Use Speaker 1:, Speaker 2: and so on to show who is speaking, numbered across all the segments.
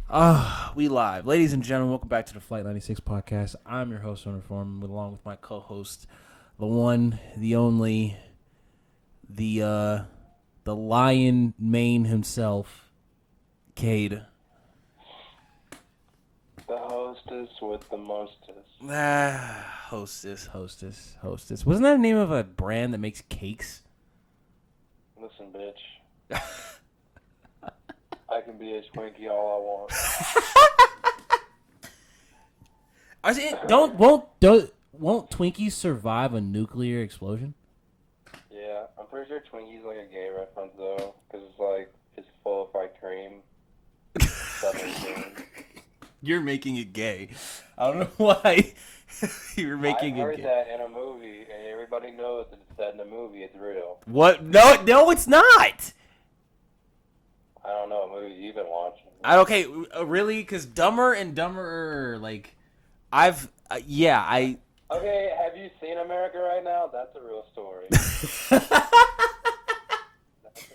Speaker 1: We live. Ladies and gentlemen, welcome back to the Flight 96 podcast. I'm your host, Hunter Foreman, along with my co-host, the one, the only, the lion mane himself, Cade.
Speaker 2: The hostess with the mostest.
Speaker 1: Hostess. Wasn't that the name of a brand that makes cakes?
Speaker 2: Listen, bitch. I can be a Twinkie all I want.
Speaker 1: Won't Twinkies survive a nuclear explosion?
Speaker 2: Yeah, I'm pretty sure Twinkie's like a gay reference though, because it's full of like cream. Southern cream.
Speaker 1: You're making it gay. I don't know why you're making
Speaker 2: I
Speaker 1: it
Speaker 2: heard
Speaker 1: gay.
Speaker 2: that in a movie, and everybody knows that it's said in a movie. It's real.
Speaker 1: What? No, it's not.
Speaker 2: I don't know what movie you've been watching.
Speaker 1: Okay, really? Because Dumber and Dumber, like, I.
Speaker 2: Okay, have you seen America Right Now? That's a real story. That's a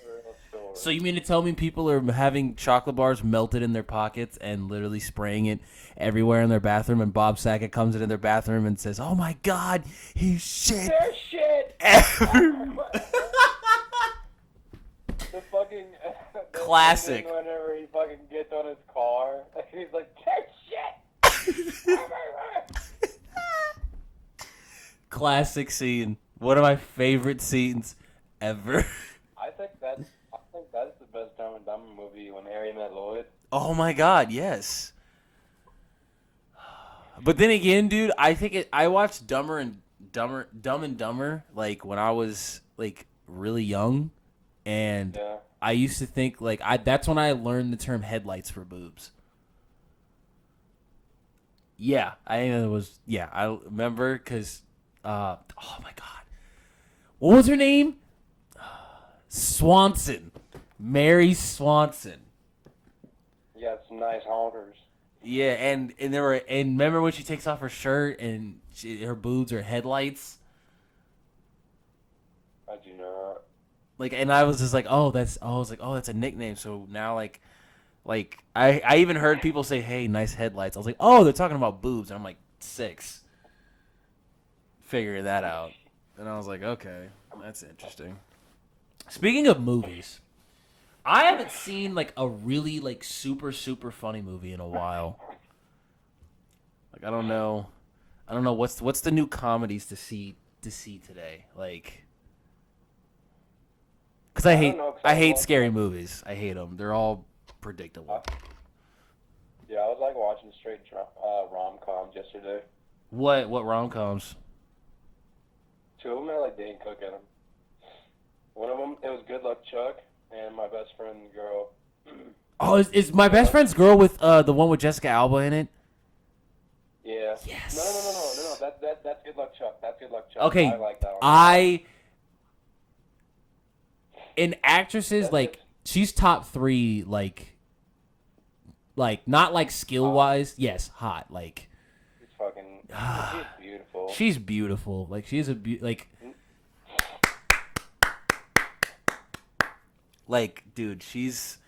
Speaker 2: real story.
Speaker 1: So you mean to tell me people are having chocolate bars melted in their pockets and literally spraying it everywhere in their bathroom, and Bob Saget comes into their bathroom and says, "Oh my God, he's shit."
Speaker 2: There's shit. The fucking
Speaker 1: Classic.
Speaker 2: Whenever he fucking gets on his car, he's like, "There's shit."
Speaker 1: Classic scene. One of my favorite scenes ever.
Speaker 2: I think that's the best Dumb and Dumber movie when Harry met Lloyd.
Speaker 1: Oh my God, yes. But then again, dude, I watched Dumb and Dumber like when I was like really young, and
Speaker 2: Yeah.
Speaker 1: I used to think like that's when I learned the term headlights for boobs. Yeah, I remember because oh my God, what was her name? Swanson, Mary Swanson.
Speaker 2: You got some nice honkers.
Speaker 1: Yeah, and remember when she takes off her shirt and her boobs are headlights?
Speaker 2: I do not.
Speaker 1: Like, and I was just like, that's a nickname. So now like I even heard people say, "Hey, nice headlights." I was like, "Oh, they're talking about boobs." And I'm like 6. Figuring that out. And I was like, "Okay, that's interesting." Speaking of movies, I haven't seen like a really like super funny movie in a while. Like I don't know what's the new comedies to see today. Like, because
Speaker 2: I don't know, 'cause
Speaker 1: I
Speaker 2: I
Speaker 1: hate
Speaker 2: watched
Speaker 1: scary
Speaker 2: them.
Speaker 1: movies. I hate them. They're all predictable.
Speaker 2: Yeah, I was like watching straight rom-coms yesterday.
Speaker 1: What rom-coms?
Speaker 2: 2 of them had like Dane Cook in them. One of them, it was Good Luck Chuck, and My Best Friend Girl.
Speaker 1: Oh, is My Best Friend's Girl with the one with Jessica Alba in it?
Speaker 2: Yeah.
Speaker 1: Yes.
Speaker 2: No. That's Good Luck Chuck. That's Good Luck Chuck.
Speaker 1: Okay,
Speaker 2: I like that one.
Speaker 1: in actresses,
Speaker 2: That's
Speaker 1: like,
Speaker 2: it.
Speaker 1: she's top 3, like not like skill wise. Yes, hot. Like,
Speaker 2: She's fucking. She's beautiful.
Speaker 1: she's beautiful. Like, she's like, dude, she's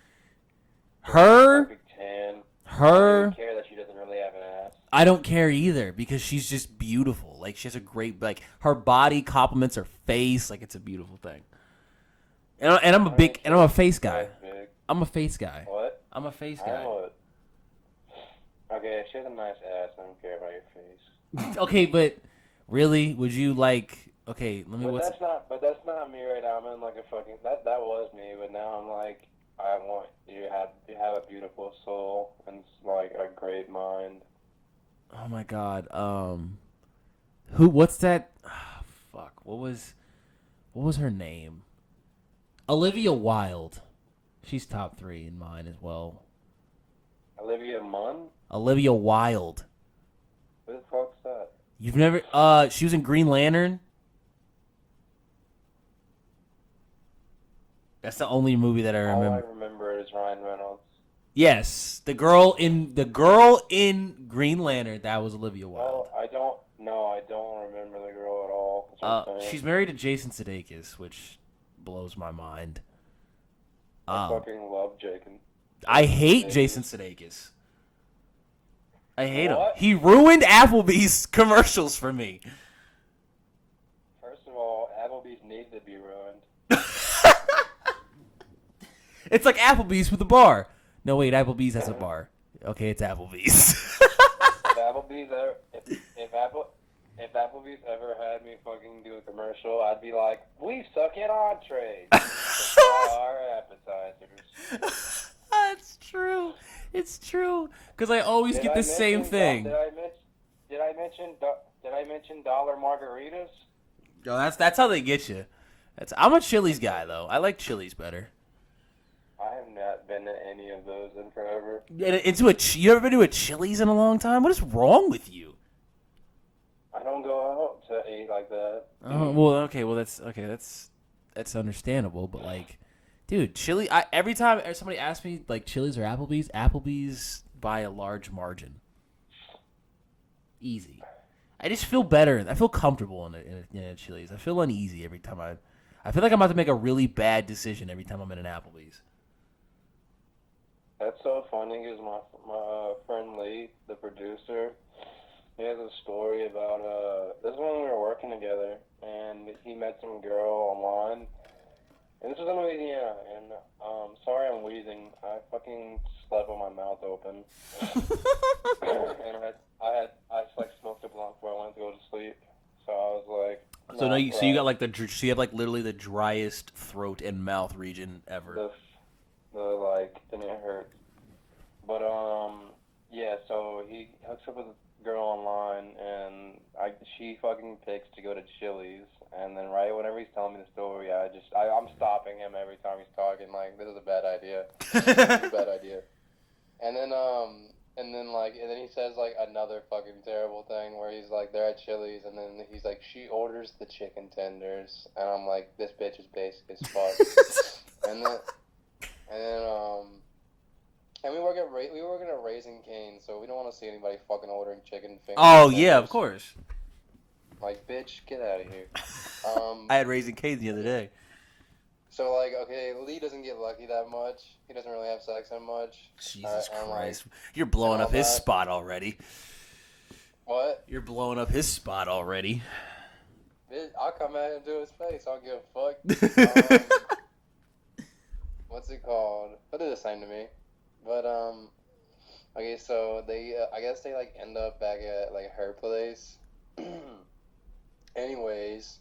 Speaker 1: her.
Speaker 2: Perfect tan. I don't
Speaker 1: Her.
Speaker 2: even care that she doesn't really have an ass.
Speaker 1: I don't care either because she's just beautiful. Like, she has a great, like, her body complements her face. Like, it's a beautiful thing. And I'm a face guy.
Speaker 2: Big.
Speaker 1: I'm a face guy.
Speaker 2: What?
Speaker 1: I'm a face
Speaker 2: I
Speaker 1: guy.
Speaker 2: know it. Okay, if she has a nice ass, I don't care about your face.
Speaker 1: Okay, but really, would you like? Okay, let me.
Speaker 2: But that's not me right now. I'm in like a fucking. That was me, but now I'm like, I want you to have a beautiful soul and like a great mind.
Speaker 1: Oh my God. Who? What's that? Fuck. What was her name? Olivia Wilde. She's top 3 in mine as well.
Speaker 2: Olivia Munn?
Speaker 1: Olivia Wilde.
Speaker 2: Who the fuck's that?
Speaker 1: You've never? She was in Green Lantern. That's the only movie that I
Speaker 2: All
Speaker 1: remember.
Speaker 2: I remember is Ryan Reynolds.
Speaker 1: Yes, the girl in Green Lantern. That was Olivia Wilde.
Speaker 2: I don't remember the girl at all. That's what I'm saying.
Speaker 1: She's married to Jason Sudeikis, which blows my mind.
Speaker 2: I fucking love Jacob.
Speaker 1: I hate Jason Sudeikis. I hate him.
Speaker 2: What?
Speaker 1: He ruined Applebee's commercials for me.
Speaker 2: First of all, Applebee's needs to be ruined.
Speaker 1: It's like Applebee's with a bar. No, wait, Applebee's has a bar. Okay, it's Applebee's.
Speaker 2: If Applebee's ever, if Applebee's ever had me fucking do a commercial, I'd be like, we suck at entrees. Supply our appetizers.
Speaker 1: That's true. It's true. Because I always get the same thing.
Speaker 2: Did I mention dollar margaritas?
Speaker 1: Yo, that's how they get you. I'm a Chili's guy though. I like Chili's better.
Speaker 2: I have not been to any of those in forever.
Speaker 1: You ever been to a Chili's in a long time? What is wrong with you?
Speaker 2: I don't go out to eat like that.
Speaker 1: Oh well, okay. Well, that's understandable. But like, dude, Chili. Every time somebody asks me like Chili's or Applebee's by a large margin. Easy. I just feel better. I feel comfortable in a Chili's. I feel uneasy every time I feel like I'm about to make a really bad decision every time I'm in an Applebee's.
Speaker 2: That's so funny because my friend Lee, the producer, he has a story about this is when we were working together, and he met some girl online, and this was in Louisiana, and sorry I'm wheezing, I fucking slept with my mouth open, and I like smoked a blunt before I went to go to sleep, so I was like,
Speaker 1: so you got like so you have like literally the driest throat and mouth region ever.
Speaker 2: The like didn't hurt, but yeah, so he hooks up with a girl online, and she fucking picks to go to Chili's, and then right whenever he's telling me the story, I'm stopping him every time he's talking, like, this is a bad idea. This is a bad idea. And then he says like another fucking terrible thing where he's like, they're at Chili's, and then he's like, she orders the chicken tenders, and I'm like, this bitch is basic as fuck. And we work at Raising Cane's, so we don't want to see anybody fucking ordering chicken fingers.
Speaker 1: Oh yeah, of course.
Speaker 2: Like, bitch, get out of here.
Speaker 1: I had Raising Cane's the other day.
Speaker 2: So like, okay, Lee doesn't get lucky that much. He doesn't really have sex that much.
Speaker 1: Jesus Christ, you're blowing up his spot already.
Speaker 2: What?
Speaker 1: You're blowing up his spot already.
Speaker 2: Bitch, I'll come at him to his face. I don't give a fuck. What's it called? They'll do the same to me. But, okay, so they, I guess they, like, end up back at, like, her place. Anyways,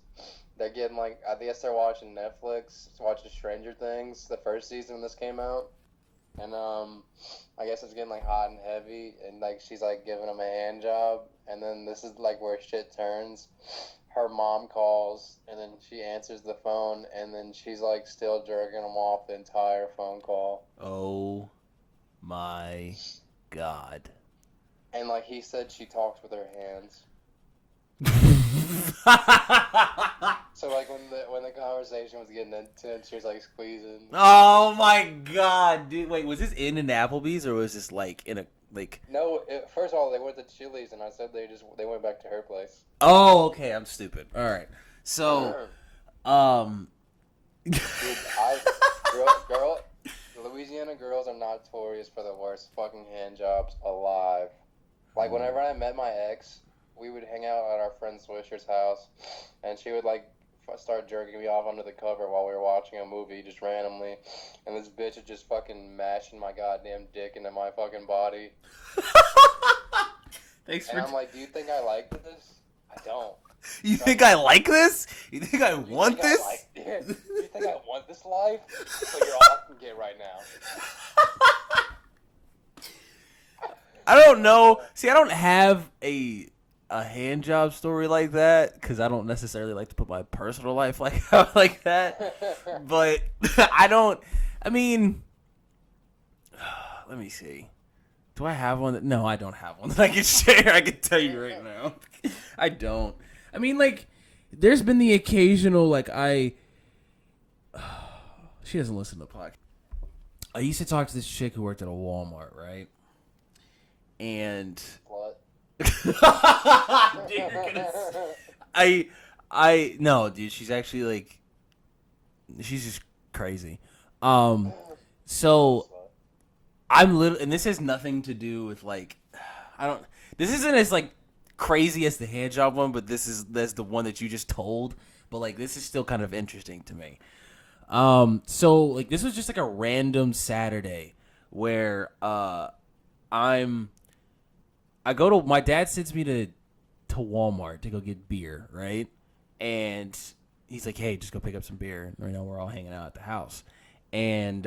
Speaker 2: they're getting, like, I guess they're watching Netflix, watching Stranger Things, the first season when this came out. And, I guess it's getting, like, hot and heavy, and, like, she's, like, giving him a hand job. And then this is, like, where shit turns. Her mom calls, and then she answers the phone, and then she's, like, still jerking him off the entire phone call.
Speaker 1: Oh my God.
Speaker 2: And, like, he said she talks with her hands. So, like, when the conversation was getting intense, she was, like, squeezing.
Speaker 1: Oh my God, dude. Wait, was this in an Applebee's, or was this, like, in a, like...
Speaker 2: No, first of all, they went to Chili's, and I said they went back to her place.
Speaker 1: Oh, okay, I'm stupid. All right. So,
Speaker 2: Dude, Louisiana girls are notorious for the worst fucking hand jobs alive. Like, whenever I met my ex, we would hang out at our friend Swisher's house, and she would, like, start jerking me off under the cover while we were watching a movie, just randomly, and this bitch is just fucking mashing my goddamn dick into my fucking body. I'm like, do you think I like this? I don't.
Speaker 1: You think I like this? You think I want this?
Speaker 2: You think I want this life? So you're all I can get right now.
Speaker 1: I don't know. See, I don't have a hand job story like that because I don't necessarily like to put my personal life like that. But I don't. I mean, let me see. Do I have one? No, I don't have one that I can share. I can tell you right now. I don't. I mean, like, there's been the occasional, like, she doesn't listen to the podcast. I used to talk to this chick who worked at a Walmart, right? And...
Speaker 2: What?
Speaker 1: Dude, no, dude, she's actually, like, she's just crazy. So... I'm little, and this has nothing to do with like, I don't. This isn't as like crazy as the hand job one, but that's the one that you just told. But like, this is still kind of interesting to me. So like, this was just like a random Saturday where I go to my dad sends me to Walmart to go get beer, right? And he's like, "Hey, just go pick up some beer." Right now, we're all hanging out at the house, and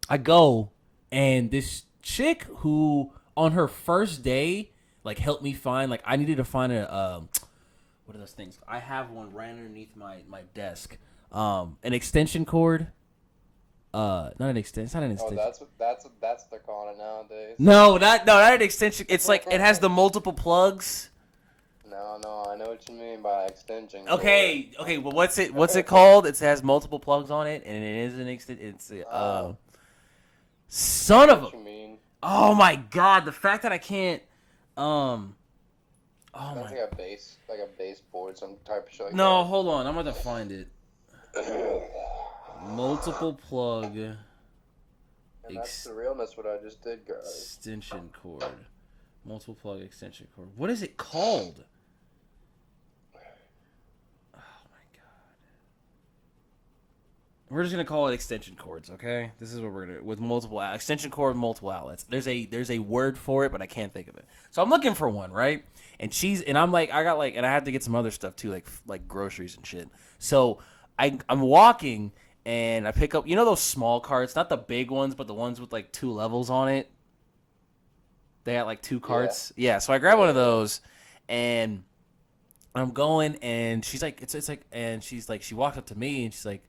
Speaker 1: I go, and this chick who on her first day like helped me find like I needed to find a what are those things? I have one right underneath my desk, an extension cord. Not an extension. It's not an extension.
Speaker 2: Oh, that's what they're calling it nowadays.
Speaker 1: Not an extension. It's like it has the multiple plugs.
Speaker 2: No, I know what you mean by extension.
Speaker 1: Okay. Well, what's it called? It has multiple plugs on it, and it is an extension. It's son of a.
Speaker 2: What you mean?
Speaker 1: Oh my god! The fact that I can't. Oh
Speaker 2: That's
Speaker 1: my.
Speaker 2: like a baseboard, some type of shit. Like
Speaker 1: No, hold on. I'm gonna find it. Multiple plug.
Speaker 2: And that's the realness what I just did, guys.
Speaker 1: Extension cord. Multiple plug extension cord. What is it called? Oh my god. We're just gonna call it extension cords, okay? This is what we're gonna with multiple extension cord, multiple outlets. There's a word for it, but I can't think of it. So I'm looking for one, right? And I'm like, I had to get some other stuff too, like groceries and shit. So I'm walking. And I pick up, those small carts, not the big ones, but the ones with like 2 levels on it. They had like 2 carts. Yeah, so I grab one of those, and I'm going, and she's like, it's like, and she's like, she walks up to me, and she's like,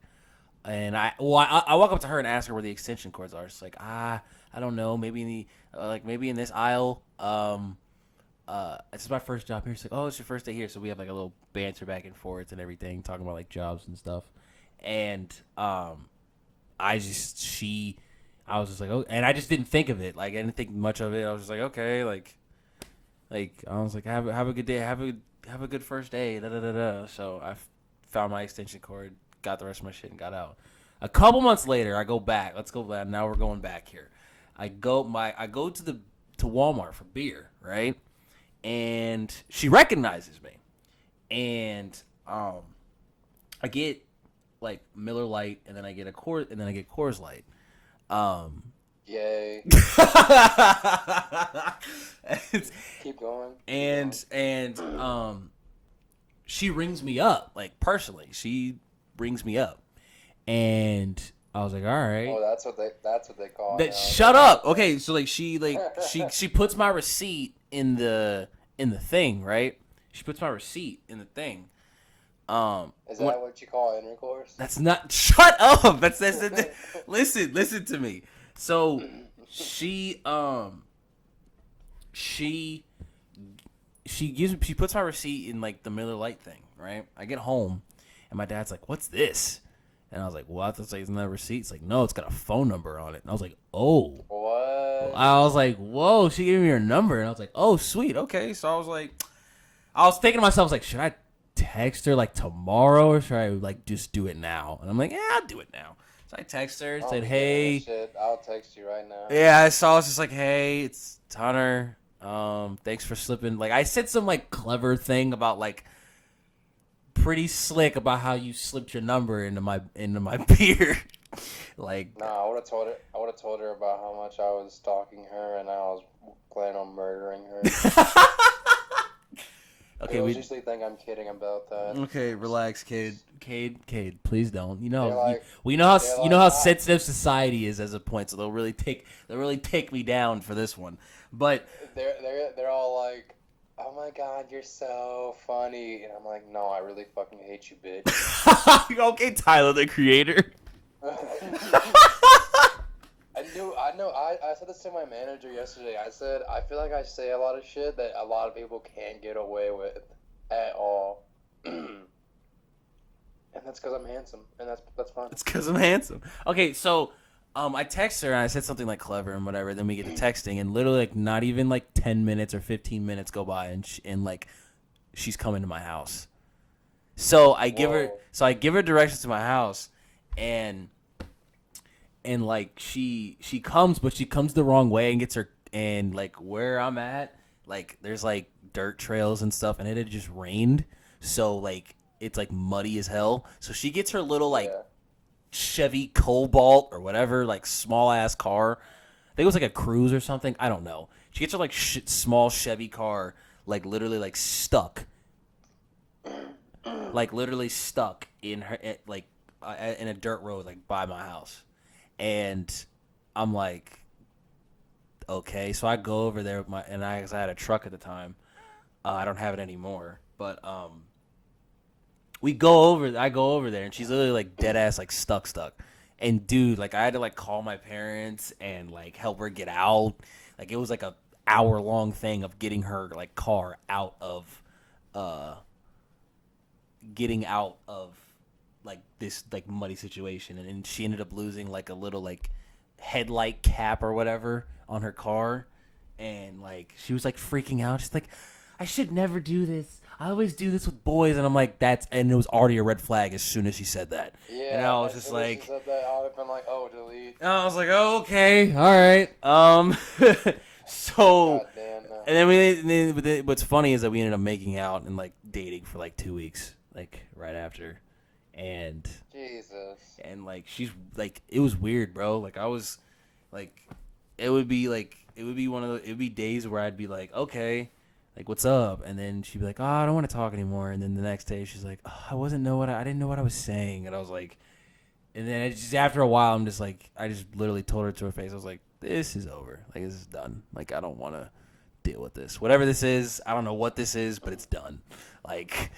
Speaker 1: and I walk up to her and ask her where the extension cords are. She's like, I don't know, maybe in the, maybe in this aisle. It's my first job here. She's like, oh, it's your first day here, so we have like a little banter back and forth and everything, talking about like jobs and stuff. And I was just like, oh, and I just didn't think of it. Like I didn't think much of it. I was just like, okay, like I was like, have a good day, have a good first day, da da da da. So I found my extension cord, got the rest of my shit, and got out. A couple months later, I go back. Let's go back. Now we're going back here. I go to Walmart for beer, right? And she recognizes me, and I get like Miller Lite, and then I get Coors Light.
Speaker 2: Yay! Keep going.
Speaker 1: And she rings me up, like personally. She rings me up, and I was like, all right.
Speaker 2: Oh, that's what they call
Speaker 1: that.
Speaker 2: It
Speaker 1: shut up. Okay, so like she puts my receipt in the thing, right? She puts my receipt in the thing.
Speaker 2: Is that what you call intercourse?
Speaker 1: That's not. Shut up. That's listen to me. So she puts my receipt in like the Miller Lite thing, right? I get home and my dad's like, "What's this?" And I was like, "What?" It's like, "Isn't that a receipt?" It's like, "No, it's got a phone number on it." And I was like, "Oh."
Speaker 2: What?
Speaker 1: I was like, "Whoa!" She gave me her number, and I was like, "Oh, sweet, okay." So I was thinking to myself, I was like, "Should I text her like tomorrow, or should I like just do it now?" And I'm like, "Yeah, I'll do it now." So I text her, said, "Hey."
Speaker 2: Shit. I'll text you right now.
Speaker 1: Yeah, I was just like, "Hey, it's Hunter. Thanks for slipping." Like I said some like clever thing about like pretty slick about how you slipped your number into my beer. Like,
Speaker 2: nah, I would have told her about how much I was stalking her and I was planning on murdering her.
Speaker 1: Okay,
Speaker 2: we usually think I'm kidding about that.
Speaker 1: Okay, relax, Cade, please don't. You know,
Speaker 2: like,
Speaker 1: you know how sensitive society is as a point, so they'll really take me down for this one. But
Speaker 2: they're all like, "Oh my god, you're so funny," and I'm like, "No, I really fucking hate you, bitch."
Speaker 1: Okay, Tyler, the Creator.
Speaker 2: I said this to my manager yesterday. I said, I feel like I say a lot of shit that a lot of people can't get away with at all. And that's because I'm handsome. And that's fine.
Speaker 1: It's because I'm handsome. Okay, so I text her and I said something like clever and whatever. Then we get to texting, and literally like not even like 10 minutes or 15 minutes go by, and like she's coming to my house. So I give her directions to my house, and and like she comes, but she comes the wrong way and gets her, and like where I'm at, like there's like dirt trails and stuff, and it had just rained, so like it's like muddy as hell. So she gets her little like
Speaker 2: Yeah.
Speaker 1: Chevy Cobalt or whatever, like small ass car. I think it was like a Cruise or something. I don't know. She gets her like small Chevy car, like literally like stuck, like literally stuck in her like in a dirt road like by my house, and I'm like, okay. So I go over there with my, and I had a truck at the time. I don't have it anymore, but we go over. I go over there, and she's literally like dead ass, like stuck. And dude, like I had to like call my parents and like help her get out. Like it was like a hour-long thing of getting her like car out of, getting out of like this like muddy situation, and then she ended up losing like a little like headlight cap or whatever on her car, and like she was like freaking out. She's like, I should never do this. I always do this with boys, and I'm like, and it was already a red flag as soon as she said that.
Speaker 2: Yeah.
Speaker 1: And I was
Speaker 2: as
Speaker 1: just
Speaker 2: soon as
Speaker 1: like,
Speaker 2: she said that, I would have been like, oh, delete.
Speaker 1: and I was like, oh, okay, all right. So,
Speaker 2: God damn. No.
Speaker 1: and then what's funny is that we ended up making out and like dating for like 2 weeks, like right after, and
Speaker 2: Jesus.
Speaker 1: like she's like, it was weird, bro. Like I was like, it would be one of the, it would be days where I'd be like, okay, like what's up, and then she'd be like, oh, I don't want to talk anymore, and then the next day she's like, oh, I didn't know what I was saying, and I was like, and then it's just after a while I'm just like, I just literally told her to her face, I was like, this is over, like this is done, like I don't want to deal with this, whatever this is. I don't know what this is, but it's done. Like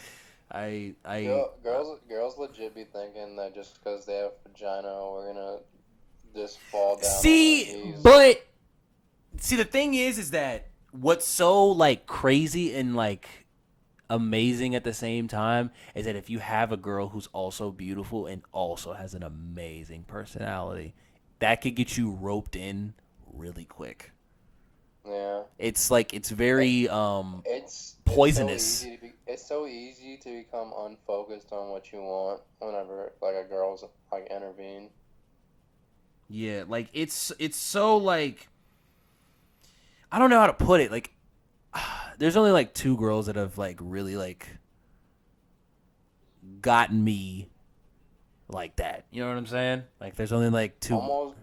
Speaker 2: Girls legit be thinking that just because they have vagina, we're gonna just fall down.
Speaker 1: See, but the thing is that what's so like crazy and like amazing at the same time is that if you have a girl who's also beautiful and also has an amazing personality, that could get you roped in really quick.
Speaker 2: Yeah.
Speaker 1: It's like it's very poisonous.
Speaker 2: It's so easy to become unfocused on what you want whenever like a girl's like intervene.
Speaker 1: Yeah, like it's so like, I don't know how to put it. Like there's only like 2 girls that have like really like gotten me like that. You know what I'm saying? Like there's only like 2.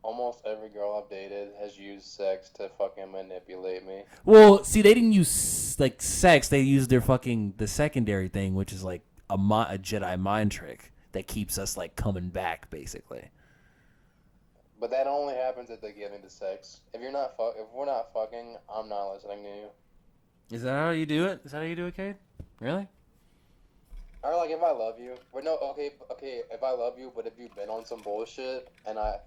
Speaker 2: Almost every girl I've dated has used sex to fucking manipulate me.
Speaker 1: Well, see, they didn't use like sex. They used their fucking the secondary thing, which is like a Jedi mind trick that keeps us like coming back, basically.
Speaker 2: But that only happens if they get into sex. If we're not fucking, I'm not listening to you.
Speaker 1: Is that how you do it? Is that how you do it, Cade? Really?
Speaker 2: Or like if I love you, okay. If I love you, but if you've been on some bullshit and I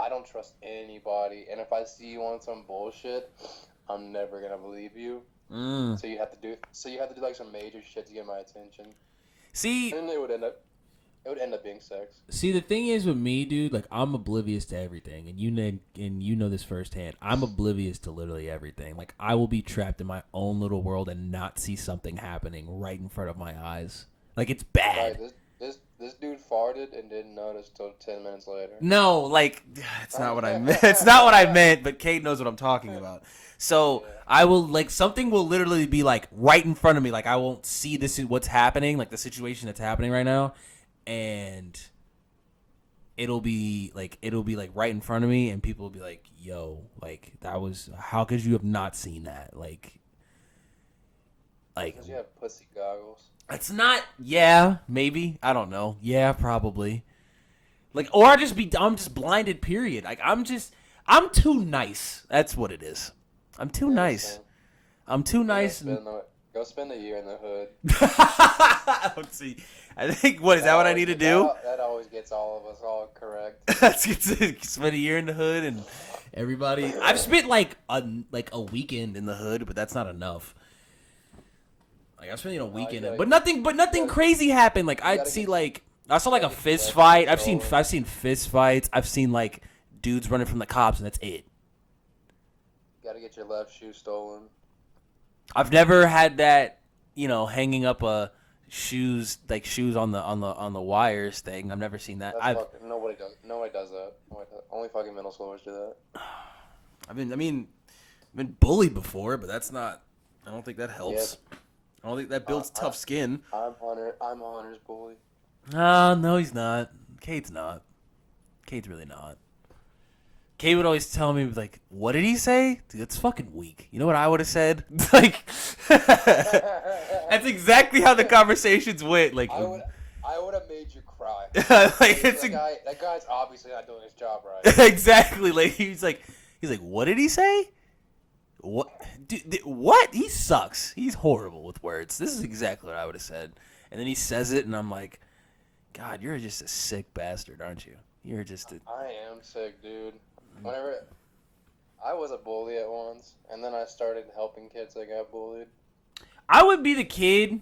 Speaker 2: don't trust anybody, and if I see you on some bullshit, I'm never gonna believe you. So you have to do like some major shit to get my attention.
Speaker 1: See,
Speaker 2: and it would end up being sex.
Speaker 3: See, the thing is with me, dude, like I'm oblivious to everything, and you know this firsthand. I'm oblivious to literally everything. Like I will be trapped in my own little world and not see something happening right in front of my eyes. Like it's bad.
Speaker 2: Right, this dude farted and didn't notice till 10 minutes later.
Speaker 1: No, like it's not what I meant. It's not what I meant, but Kate knows what I'm talking about. So yeah. I will like something will literally be like right in front of me. Like I won't see this is what's happening, like the situation that's happening right now, and it'll be like right in front of me, and people will be like, "Yo, like that was how could you have not seen that?" Like
Speaker 2: because you have pussy goggles.
Speaker 1: It's not. Yeah, maybe. I don't know. Yeah, probably. Like, or I'm just blinded. Period. Like, I'm too nice. That's what it is. I'm too nice.
Speaker 2: Same.
Speaker 1: I'm too nice.
Speaker 2: Go spend a year in the hood.
Speaker 1: Let's see. I think what is that? What I need to do?
Speaker 2: That always gets all of us all correct.
Speaker 1: Spend a year in the hood and everybody. I've spent like a weekend in the hood, but that's not enough. Like I was spending a weekend, but nothing crazy happened. Like I saw like a fist fight. I've seen fist fights. I've seen like dudes running from the cops, and that's it.
Speaker 2: You gotta get your left shoe stolen.
Speaker 1: I've never had that, hanging up a shoes on the wires thing. I've never seen that.
Speaker 2: That's fucking nobody does. Nobody does that. Only fucking middle schoolers do that.
Speaker 1: I've been bullied before, but that's not. I don't think that helps.
Speaker 2: Yeah.
Speaker 1: I don't think that builds tough skin.
Speaker 2: I'm Hunter's bully.
Speaker 1: No, he's not. Cade's not. Cade's really not. Cade would always tell me, like, what did he say? Dude, that's fucking weak. You know what I would have said? Like, that's exactly how the conversations went. Like,
Speaker 2: I would have made you cry.
Speaker 1: like,
Speaker 2: that guy's obviously not doing his job right.
Speaker 1: Exactly. Like, he's like, what did he say? What? Dude, what? He sucks. He's horrible with words. This is exactly what I would have said. And then he says it, and I'm like, God, you're just a sick bastard, aren't you? You're just a...
Speaker 2: I am sick, dude. Whenever I was a bully at once, and then I started helping kids that got bullied.
Speaker 1: I would be the kid,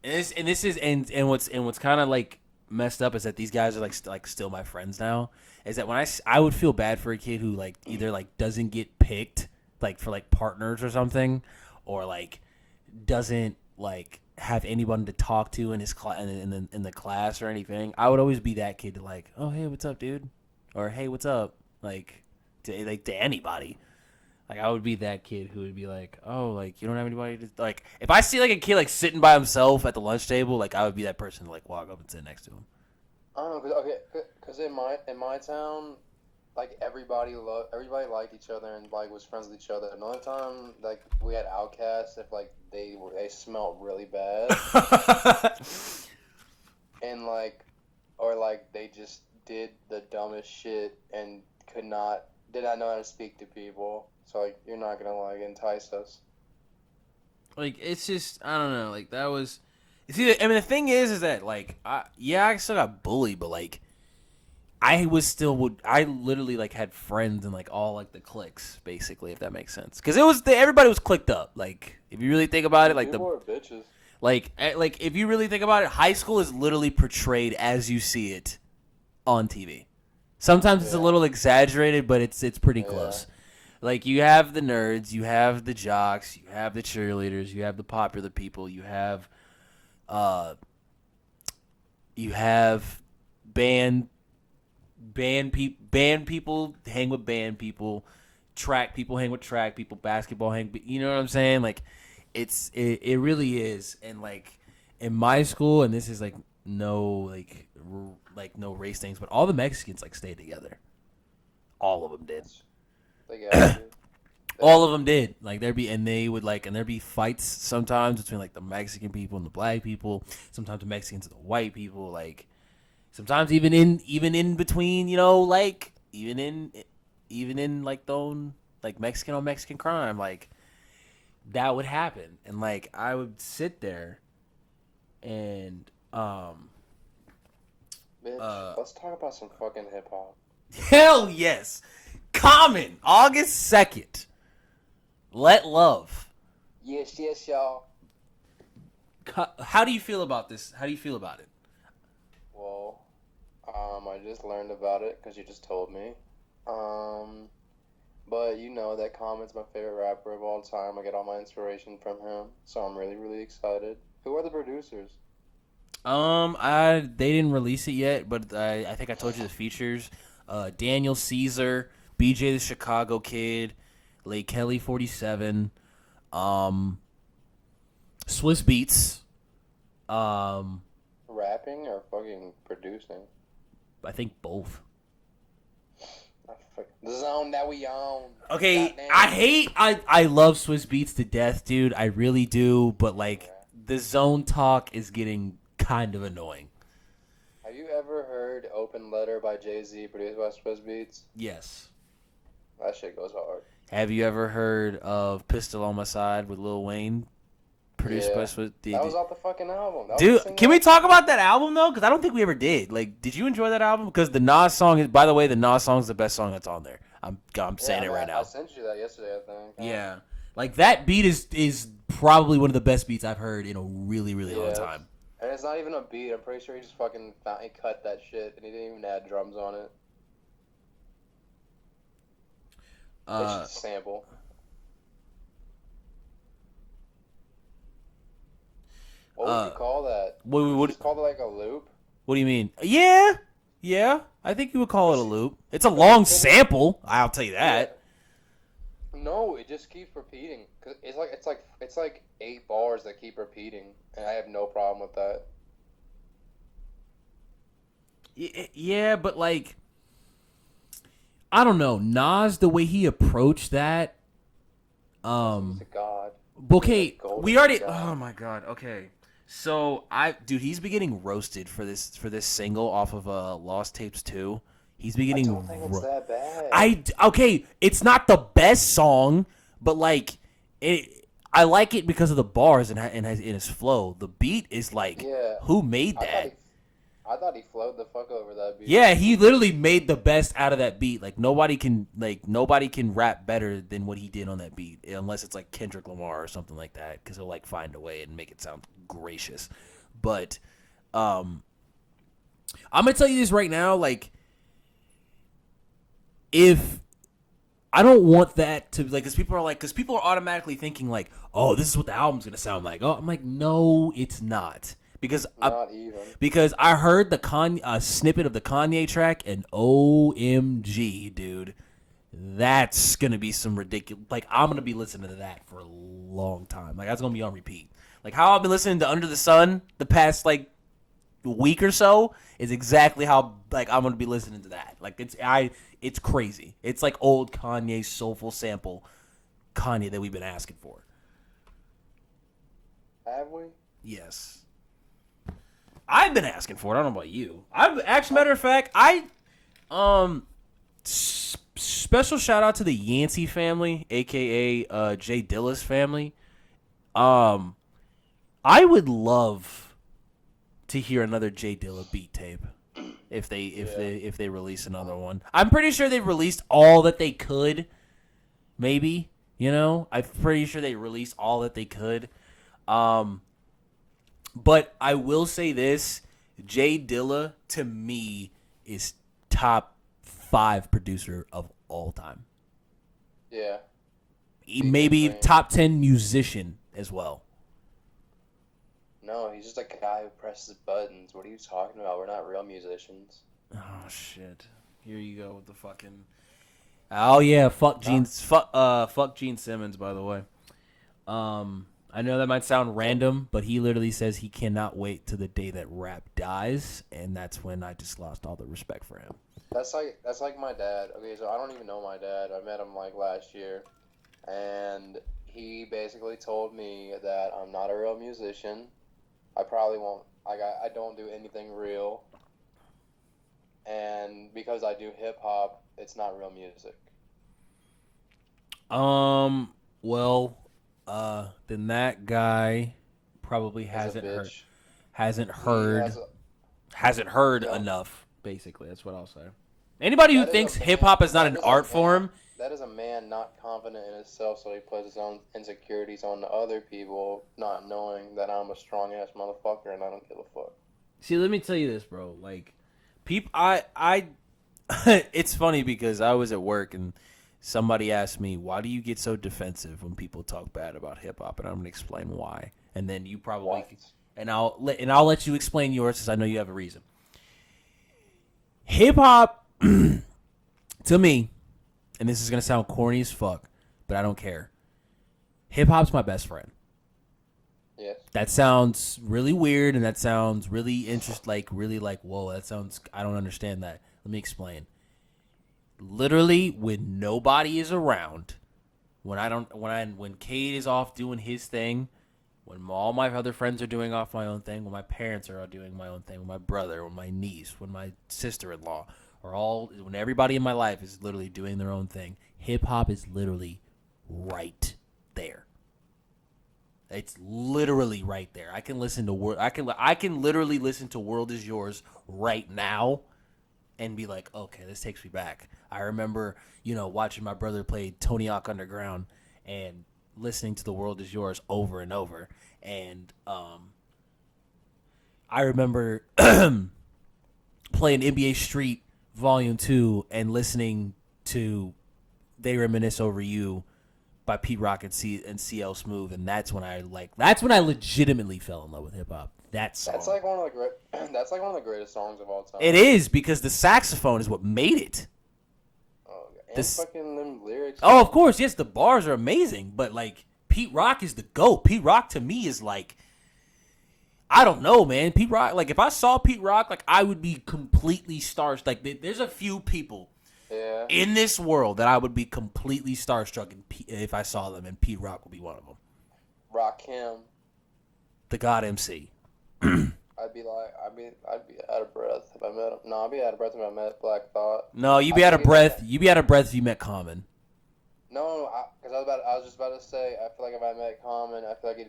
Speaker 1: and what's kind of like messed up is that these guys are like still my friends now. Is that when I would feel bad for a kid who like either like doesn't get picked like for like partners or something, or like doesn't like have anyone to talk to in his in the class or anything. I would always be that kid to like, oh hey, what's up, dude, or hey, what's up, like to anybody. Like, I would be that kid who would be like, oh, like, you don't have anybody to... Like, if I see, like, a kid, like, sitting by himself at the lunch table, like, I would be that person to, like, walk up and sit next to him.
Speaker 2: I don't know, because in my town, like, everybody liked each other and, like, was friends with each other. And the only time, like, we had outcasts if, like, they smelled really bad. And, like, or, like, they just did the dumbest shit and did not know how to speak to people. So, like, you're not going to, like, entice us.
Speaker 1: Like, it's just, I don't know, like, that was... See, I mean, the thing is that, like, I still got bullied, but, like, I literally, like, had friends in, like, all, like, the cliques, basically, if that makes sense. Because everybody was clicked up. Like, if you really think about it, like,
Speaker 2: people are bitches.
Speaker 1: Like, if you really think about it, high school is literally portrayed as you see it on TV. Sometimes it's a little exaggerated, but it's pretty close. Like, you have the nerds, you have the jocks, you have the cheerleaders, you have the popular people, you have band people hang with band people, track people hang with track people, basketball hang. You know what I'm saying? Like, it really is. And like in my school, and this is like no no race things, but all the Mexicans like stayed together. All of them did. All of them did. Like there'd be fights sometimes between like the Mexican people and the black people. Sometimes the Mexicans and the white people. Like sometimes even in between, you know, like even in like the own like Mexican on Mexican crime, like that would happen. And like I would sit there and
Speaker 2: Bitch, let's talk about some fucking hip hop.
Speaker 1: Hell yes. Common, August 2nd. Let Love.
Speaker 2: Yes, y'all.
Speaker 1: How do you feel about this? How do you feel about it?
Speaker 2: Well, I just learned about it because you just told me. But you know that Common's my favorite rapper of all time. I get all my inspiration from him, so I'm really, really excited. Who are the producers?
Speaker 1: They didn't release it yet, but I think I told you the features. Daniel Caesar, BJ the Chicago Kid, Lake Kelly 47, Swiss Beats,
Speaker 2: rapping or fucking producing?
Speaker 1: I think both.
Speaker 2: The zone that we own.
Speaker 1: Okay,
Speaker 2: goddamn.
Speaker 1: I love Swiss Beats to death, dude. I really do, but like the zone talk is getting kind of annoying.
Speaker 2: Have you ever heard Open Letter by Jay-Z produced by Swiss Beats?
Speaker 1: Yes.
Speaker 2: That shit goes hard.
Speaker 1: Have you ever heard of Pistol on My Side with Lil Wayne? Produced by Swiss Beats.
Speaker 2: That was off the fucking album.
Speaker 1: Dude, can we talk about that album though? Because I don't think we ever did. Like, did you enjoy that album? Because the Nas song is, by the way, the Nas song is the best song that's on there. I'm saying it right now.
Speaker 2: I sent you that yesterday, I think.
Speaker 1: Yeah. Like that beat is probably one of the best beats I've heard in a really, really long time.
Speaker 2: And it's not even a beat. I'm pretty sure he just fucking cut that shit and he didn't even add drums on it. It's just a sample. What would you call that?
Speaker 1: What
Speaker 2: Just call it like a loop?
Speaker 1: do you mean? Yeah. I think you would call it a loop. It's a long sample. I'll tell you that.
Speaker 2: Yeah. No, it just keeps repeating. Cause it's like 8 bars that keep repeating, and I have no problem with that.
Speaker 1: Yeah, but like, I don't know. Nas, the way he approached that.
Speaker 2: He's a god.
Speaker 1: Okay,
Speaker 2: Golden
Speaker 1: we already.
Speaker 2: god.
Speaker 1: Oh my god. Okay, so he's been getting roasted for this single off of Lost Tapes 2. He's been
Speaker 2: I
Speaker 1: getting.
Speaker 2: don't think it's that bad.
Speaker 1: Okay, it's not the best song, but like I like it because of the bars and his flow. The beat is like,
Speaker 2: Yeah.
Speaker 1: who made that?
Speaker 2: I thought he flowed the fuck over that beat.
Speaker 1: Yeah, he literally made the best out of that beat. Like nobody can rap better than what he did on that beat, unless it's like Kendrick Lamar or something like that, because he'll like find a way and make it sound gracious. But I'm gonna tell you this right now, like, if I don't want that to like, because people are automatically thinking like, oh, this is what the album's gonna sound like. Oh, I'm like, no, it's not. Because I heard the snippet of the Kanye track, and OMG, dude, that's gonna be some ridiculous. Like, I'm gonna be listening to that for a long time. Like, that's gonna be on repeat. Like how I've been listening to Under the Sun the past like week or so is exactly how like I'm gonna be listening to that. Like it's crazy. It's like old Kanye soulful sample Kanye that we've been asking for.
Speaker 2: Have we?
Speaker 1: Yes. I've been asking for it. I don't know about you. Matter of fact, special shout out to the Yancey family, aka Jay Dilla's family. I would love to hear another Jay Dilla beat tape if they release another one. I'm pretty sure they've released all that they could. Maybe, I'm pretty sure they released all that they could. But I will say this, Jay Dilla, to me, is top 5 producer of all time.
Speaker 2: Yeah.
Speaker 1: Maybe top 10 musician as well.
Speaker 2: No, he's just a guy who presses buttons. What are you talking about? We're not real musicians.
Speaker 1: Oh, shit. Here you go with the fucking... Oh, yeah, fuck Gene Simmons, by the way. I know that might sound random, but he literally says he cannot wait to the day that rap dies, and that's when I just lost all the respect for him.
Speaker 2: That's like my dad. Okay, so I don't even know my dad. I met him like last year, and he basically told me that I'm not a real musician. I probably won't. I don't do anything real, and because I do hip hop, it's not real music.
Speaker 1: Then that guy probably hasn't heard enough. Basically, that's what I'll say. Anybody who thinks hip hop is not an art form,
Speaker 2: that is a man not confident in himself, so he puts his own insecurities on the other people, not knowing that I'm a strong ass motherfucker and I don't give a fuck.
Speaker 1: See, let me tell you this, bro. Like, it's funny because I was at work and somebody asked me, why do you get so defensive when people talk bad about hip hop? And I'm gonna explain why. And then you probably I'll let you explain yours because I know you have a reason. Hip hop to me, and this is gonna sound corny as fuck, but I don't care. Hip hop's my best friend.
Speaker 2: Yes.
Speaker 1: That sounds really weird, and that sounds really whoa, that sounds, I don't understand that. Let me explain. Literally, when nobody is around, when Cade is off doing his thing, when all my other friends are doing off my own thing, when my parents are doing my own thing, when my brother, when my niece, when my sister-in-law when everybody in my life is literally doing their own thing, hip hop is literally right there. It's literally right there. I can literally listen to World Is Yours right now and be like, okay, this takes me back. I remember, watching my brother play Tony Hawk Underground and listening to The World Is Yours over and over. And I remember playing NBA Street Volume 2 and listening to They Reminisce Over You by Pete Rock and CL Smooth, and that's when I legitimately fell in love with hip hop. That song.
Speaker 2: That's like one of the great. That's like one of the greatest songs of all time.
Speaker 1: It is, because the saxophone is what made it.
Speaker 2: Oh, and
Speaker 1: This-
Speaker 2: fucking them lyrics.
Speaker 1: Oh, of course, yes, the bars are amazing, but like Pete Rock is the GOAT. Pete Rock to me is like, I don't know, man. Pete Rock, like if I saw Pete Rock, like I would be completely starstruck. Like there's a few people
Speaker 2: Yeah.
Speaker 1: in this world that I would be completely starstruck if I saw them, and Pete Rock would be one of them.
Speaker 2: Rakim.
Speaker 1: The God MC.
Speaker 2: I'd be out of breath if I met him. No, I'd be out of breath if I met Black Thought.
Speaker 1: No, you'd be out of breath. You'd be out of breath if you met Common.
Speaker 2: No, because I was just about to say, I feel like if I met Common, I feel like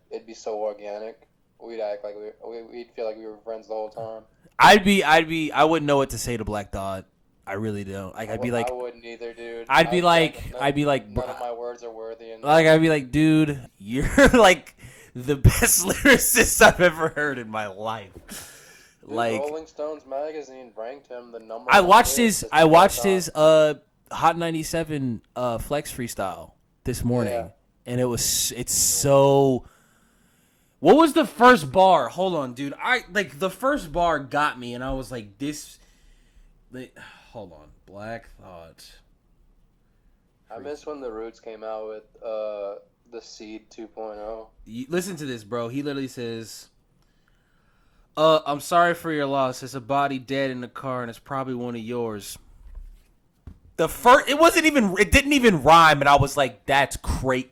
Speaker 2: it'd be so organic. We'd act like we'd feel like we were friends the whole time.
Speaker 1: I wouldn't know what to say to Black Thought. I really don't. Like I'd be like,
Speaker 2: I wouldn't either, dude.
Speaker 1: I'd be like,
Speaker 2: none of my words are worthy. And
Speaker 1: like I'd be like, dude, you're like the best lyricist I've ever heard in my life.
Speaker 2: dude,
Speaker 1: Like
Speaker 2: Rolling Stones magazine ranked him the number.
Speaker 1: I
Speaker 2: one
Speaker 1: watched
Speaker 2: lyricist
Speaker 1: his
Speaker 2: of all time.
Speaker 1: Hot 97 Flex freestyle this morning,
Speaker 2: Yeah.
Speaker 1: and it's so. What was the first bar? Hold on, dude. The first bar got me, and I was like, this. Hold on, Black Thought.
Speaker 2: I miss when the Roots came out with the Seed 2.0.
Speaker 1: Listen to this, bro. He literally says, I'm sorry for your loss. There's a body dead in the car, and it's probably one of yours. It didn't even rhyme, and I was like, that's great.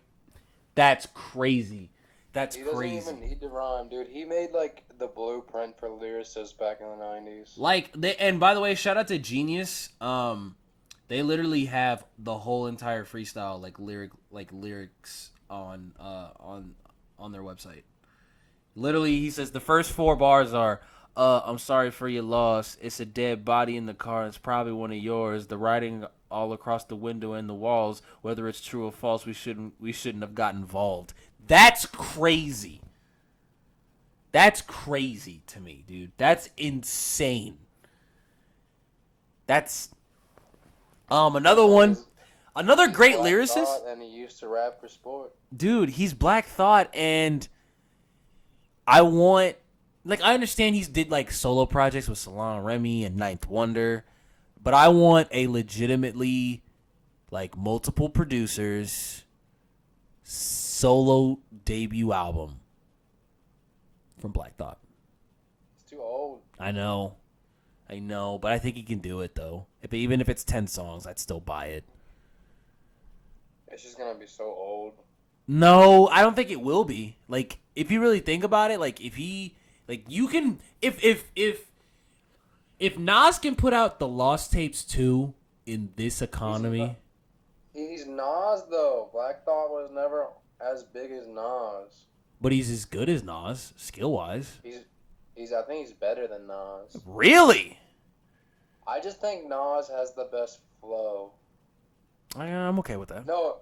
Speaker 1: That's crazy. That's
Speaker 2: He doesn't
Speaker 1: crazy.
Speaker 2: even need to rhyme, dude. He made like the blueprint for lyricists back in the 90s.
Speaker 1: And by the way, shout out to Genius. They literally have the whole entire freestyle lyrics on their website. Literally, he says the first 4 bars are, I'm sorry for your loss. It's a dead body in the car. It's probably one of yours. The writing all across the window and the walls. Whether it's true or false, we shouldn't have got involved. That's crazy. That's crazy to me, dude. That's insane. That's another one. Another great
Speaker 2: Black
Speaker 1: lyricist.
Speaker 2: Thought, and he used to rap for sport.
Speaker 1: Dude, he's Black Thought, and I understand he's did like solo projects with Salon Remy and Ninth Wonder, but I want a legitimately like multiple producers solo debut album from Black Thought.
Speaker 2: It's too old.
Speaker 1: I know, but I think he can do it though. Even if it's 10 songs, I'd still buy it.
Speaker 2: It's just gonna be so old.
Speaker 1: No, I don't think it will be. Like, if you really think about it, like if he, like you can, if Nas can put out the Lost Tapes 2 in this economy,
Speaker 2: He's Nas though. Black Thought was never as big as Nas.
Speaker 1: but he's as good as Nas skill wise.
Speaker 2: I think he's better than Nas.
Speaker 1: Really?
Speaker 2: I just think Nas has the best flow.
Speaker 1: I'm okay with that.
Speaker 2: No.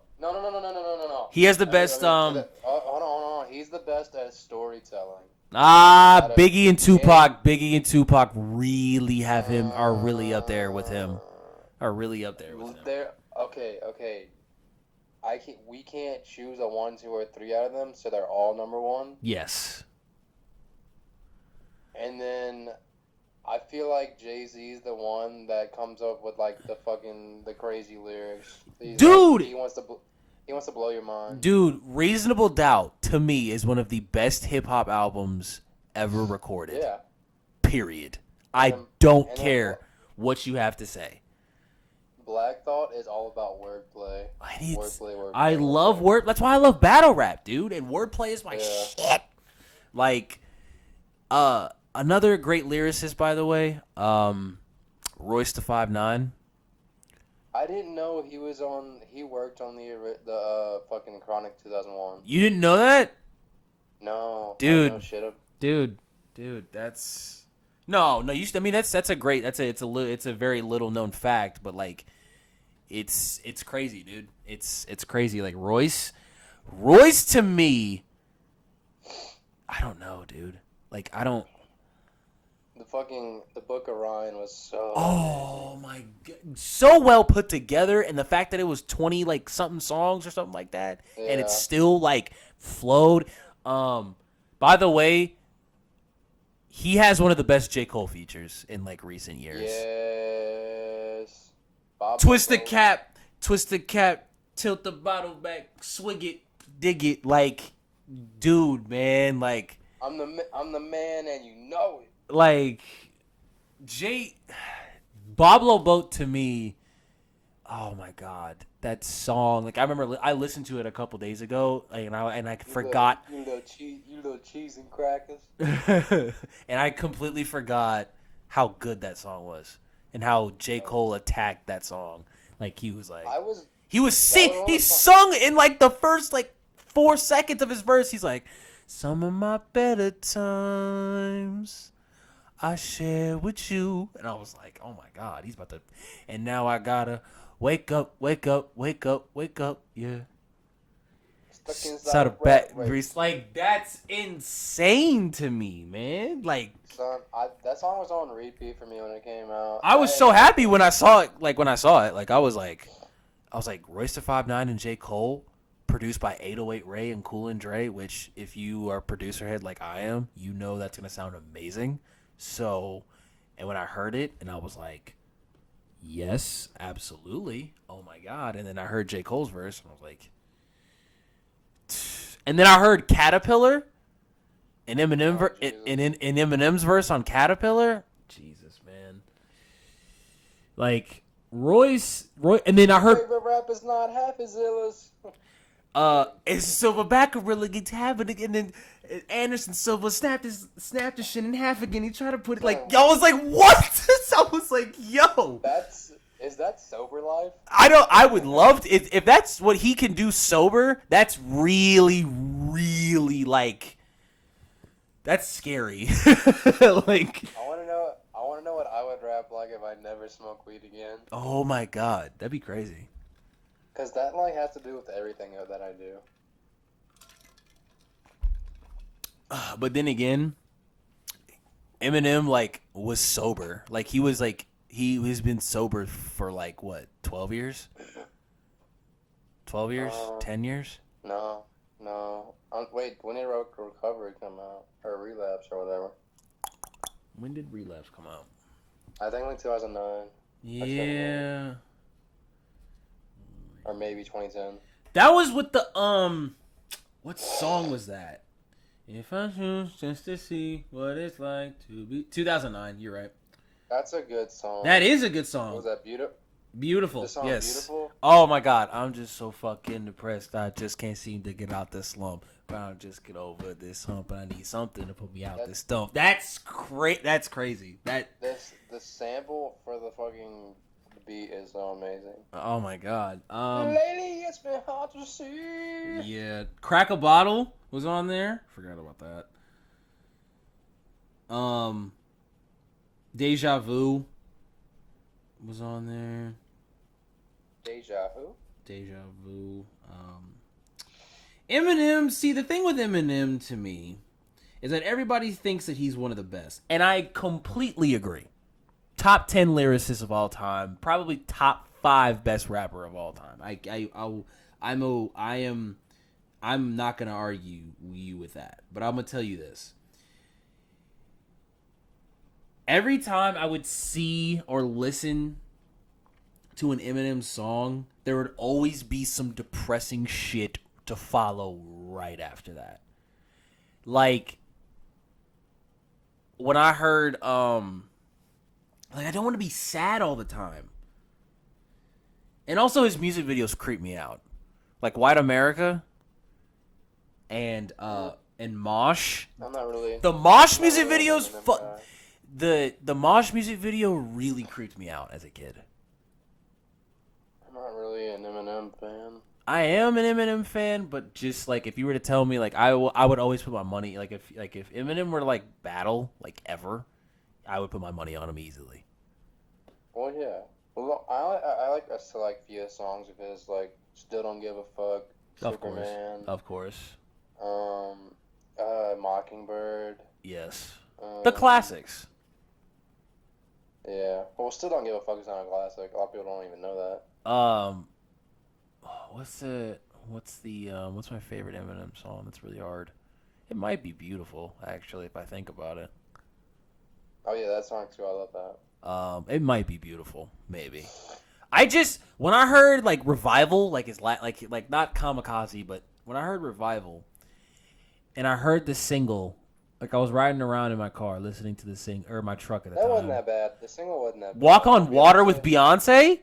Speaker 1: He has the best.
Speaker 2: Hold on. He's the best at storytelling.
Speaker 1: Biggie and Tupac. Biggie and Tupac really are really up there with him.
Speaker 2: Okay. We can't choose a 1, 2, or 3 out of them, so they're all number 1.
Speaker 1: Yes.
Speaker 2: And then I feel like Jay-Z's the one that comes up with like the crazy lyrics.
Speaker 1: Dude!
Speaker 2: He wants to blow your mind.
Speaker 1: Dude, Reasonable Doubt to me is one of the best hip hop albums ever recorded.
Speaker 2: Yeah.
Speaker 1: Period. I don't care what you have to say.
Speaker 2: Black Thought is all about wordplay. Wordplay.
Speaker 1: I love word. That's why I love battle rap, dude. And wordplay is my shit. Like, another great lyricist, by the way, Royce da 5'9".
Speaker 2: I didn't know he worked on the fucking Chronic 2001.
Speaker 1: You didn't know that?
Speaker 2: No.
Speaker 1: Dude.
Speaker 2: I know shit
Speaker 1: Dude, that's no. That's a great. It's a very little known fact, but like, it's crazy, dude. It's crazy. Like Royce to me, I don't know, dude. Like I don't.
Speaker 2: the Book of Ryan was so.
Speaker 1: Oh my god, so well put together, and the fact that it was 20 like something songs or something like that, and it
Speaker 2: Yeah.
Speaker 1: still like flowed. By the way, he has one of the best J. Cole features in like recent years.
Speaker 2: Yes. Bob
Speaker 1: Twist the
Speaker 2: Bobo.
Speaker 1: cap, tilt the bottle back, swig it, dig it, like, dude, man, like
Speaker 2: I'm the man, and you know it.
Speaker 1: Jay Boblo Boat to me. Oh my god, that song! Like I remember, I listened to it a couple days ago, like, and I forgot,
Speaker 2: You little cheese and crackers.
Speaker 1: and I completely forgot how good that song was, and how J. Cole attacked that song. Like he was like, he was he sung in like the first like 4 seconds of his verse. He's like, some of my better times I share with you, and I was like, oh my god, he's about to, and now I gotta wake up, yeah.
Speaker 2: Stuck
Speaker 1: Inside
Speaker 2: inside
Speaker 1: of
Speaker 2: a
Speaker 1: back,
Speaker 2: rat race.
Speaker 1: like that's insane to me, man. Like
Speaker 2: Son, that song was on repeat for me when it came out.
Speaker 1: I was so happy when I saw it. Like when I saw it, like I was like Royce da 5'9" and J. Cole, produced by 808 Ray and Cool and Dre. Which, if you are a producer head like I am, you know that's gonna sound amazing. So, and when I heard it, and I was like, yes, absolutely. Oh my god! And then I heard J. Cole's verse, and I was like, and then I heard Caterpillar, and Eminem's verse on Caterpillar. Jesus, man. Like Roy, and then I heard
Speaker 2: Favorite rap is not half as ill as.
Speaker 1: it's Silverback gorilla gets half of it, and then Anderson Silva snapped the shit in half again. He tried to put it like, I was like, what? I was like, yo.
Speaker 2: Is that sober life?
Speaker 1: I would love to, if that's what he can do sober. That's really, really like, that's scary. Like,
Speaker 2: I want to know what I would rap like if I never smoke weed again.
Speaker 1: oh my god, that'd be crazy.
Speaker 2: Cause that like has to do with everything that I do.
Speaker 1: But then again, Eminem like was sober. Like he was like he's been sober for like what, 12 years? 12 years? 10 years?
Speaker 2: No. Wait, when did Recovery come out? Or Relapse or whatever?
Speaker 1: When did Relapse come out?
Speaker 2: I think like 2009.
Speaker 1: Yeah.
Speaker 2: Or maybe 2010.
Speaker 1: That was with the what song was that? If I choose just to see what it's like to be 2009, you're right.
Speaker 2: That's a good song.
Speaker 1: That is a good song.
Speaker 2: Was that beautiful?
Speaker 1: Beautiful.
Speaker 2: The song
Speaker 1: Yes.
Speaker 2: Beautiful?
Speaker 1: Oh my god, I'm just so fucking depressed. I just can't seem to get out this slump. But I'll just get over this hump. I need something to put me out this dump. That's That's crazy.
Speaker 2: The sample for the fucking beat is so amazing.
Speaker 1: Oh my god.
Speaker 2: Lately it's been hard to see.
Speaker 1: Yeah, Crack a Bottle was on there. Forgot about that. Deja Vu was on there.
Speaker 2: Deja Vu.
Speaker 1: Eminem, see, the thing with Eminem to me is that everybody thinks that he's one of the best. And I completely agree. Top 10 lyricist of all time, probably top 5 best rapper of all time. I'm not going to argue you with that. But I'm going to tell you this. Every time I would see or listen to an Eminem song, there would always be some depressing shit to follow right after that. Like, when I heard, like, I don't want to be sad all the time. And also his music videos creep me out. Like White America and Mosh.
Speaker 2: I'm not really.
Speaker 1: The Mosh music videos, the Mosh music video really creeped me out as a kid.
Speaker 2: I'm not really an Eminem fan.
Speaker 1: I am an Eminem fan, but just like if you were to tell me, like I would always put my money, like if Eminem were to like battle like ever, I would put my money on him easily.
Speaker 2: Well, yeah. Well, I like a select few songs of his, like Still Don't Give a Fuck, Superman.
Speaker 1: Of course.
Speaker 2: Mockingbird.
Speaker 1: Yes. The classics.
Speaker 2: Yeah. Well, still don't give a fuck is not a classic. A lot of people don't even know that.
Speaker 1: What's what's my favorite Eminem song? That's really hard. It might be Beautiful, actually, if I think about it.
Speaker 2: Oh yeah, that song too. I love that.
Speaker 1: It might be Beautiful, maybe. I just when I heard like Revival, like his like not Kamikaze, but when I heard Revival, and I heard the single, like I was riding around in my car listening to the or my truck at the
Speaker 2: That
Speaker 1: time.
Speaker 2: wasn't that bad. The single wasn't that bad.
Speaker 1: Walk on Water with Beyonce?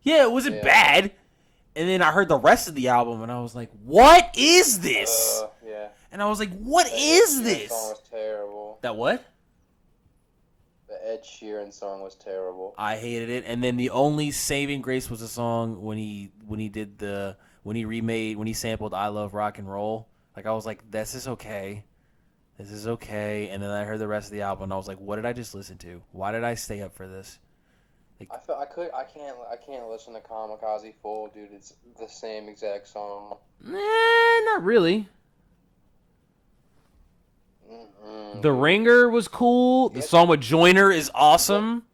Speaker 1: Yeah, it wasn't
Speaker 2: Yeah.
Speaker 1: bad. And then I heard the rest of the album and I was like, what is this?
Speaker 2: Yeah.
Speaker 1: And I was like, what
Speaker 2: That
Speaker 1: is
Speaker 2: Ed Sheeran
Speaker 1: this?
Speaker 2: song was terrible.
Speaker 1: That what?
Speaker 2: The Ed Sheeran song was terrible.
Speaker 1: I hated it. And then the only saving grace was a song when he sampled I Love Rock and Roll. Like I was like, this is okay. This is okay. And then I heard the rest of the album and I was like, what did I just listen to? Why did I stay up for this?
Speaker 2: I can't listen to Kamikaze full, dude. It's the same exact song.
Speaker 1: Not really.
Speaker 2: Mm-mm.
Speaker 1: The Ringer was cool. The song with Joyner is awesome.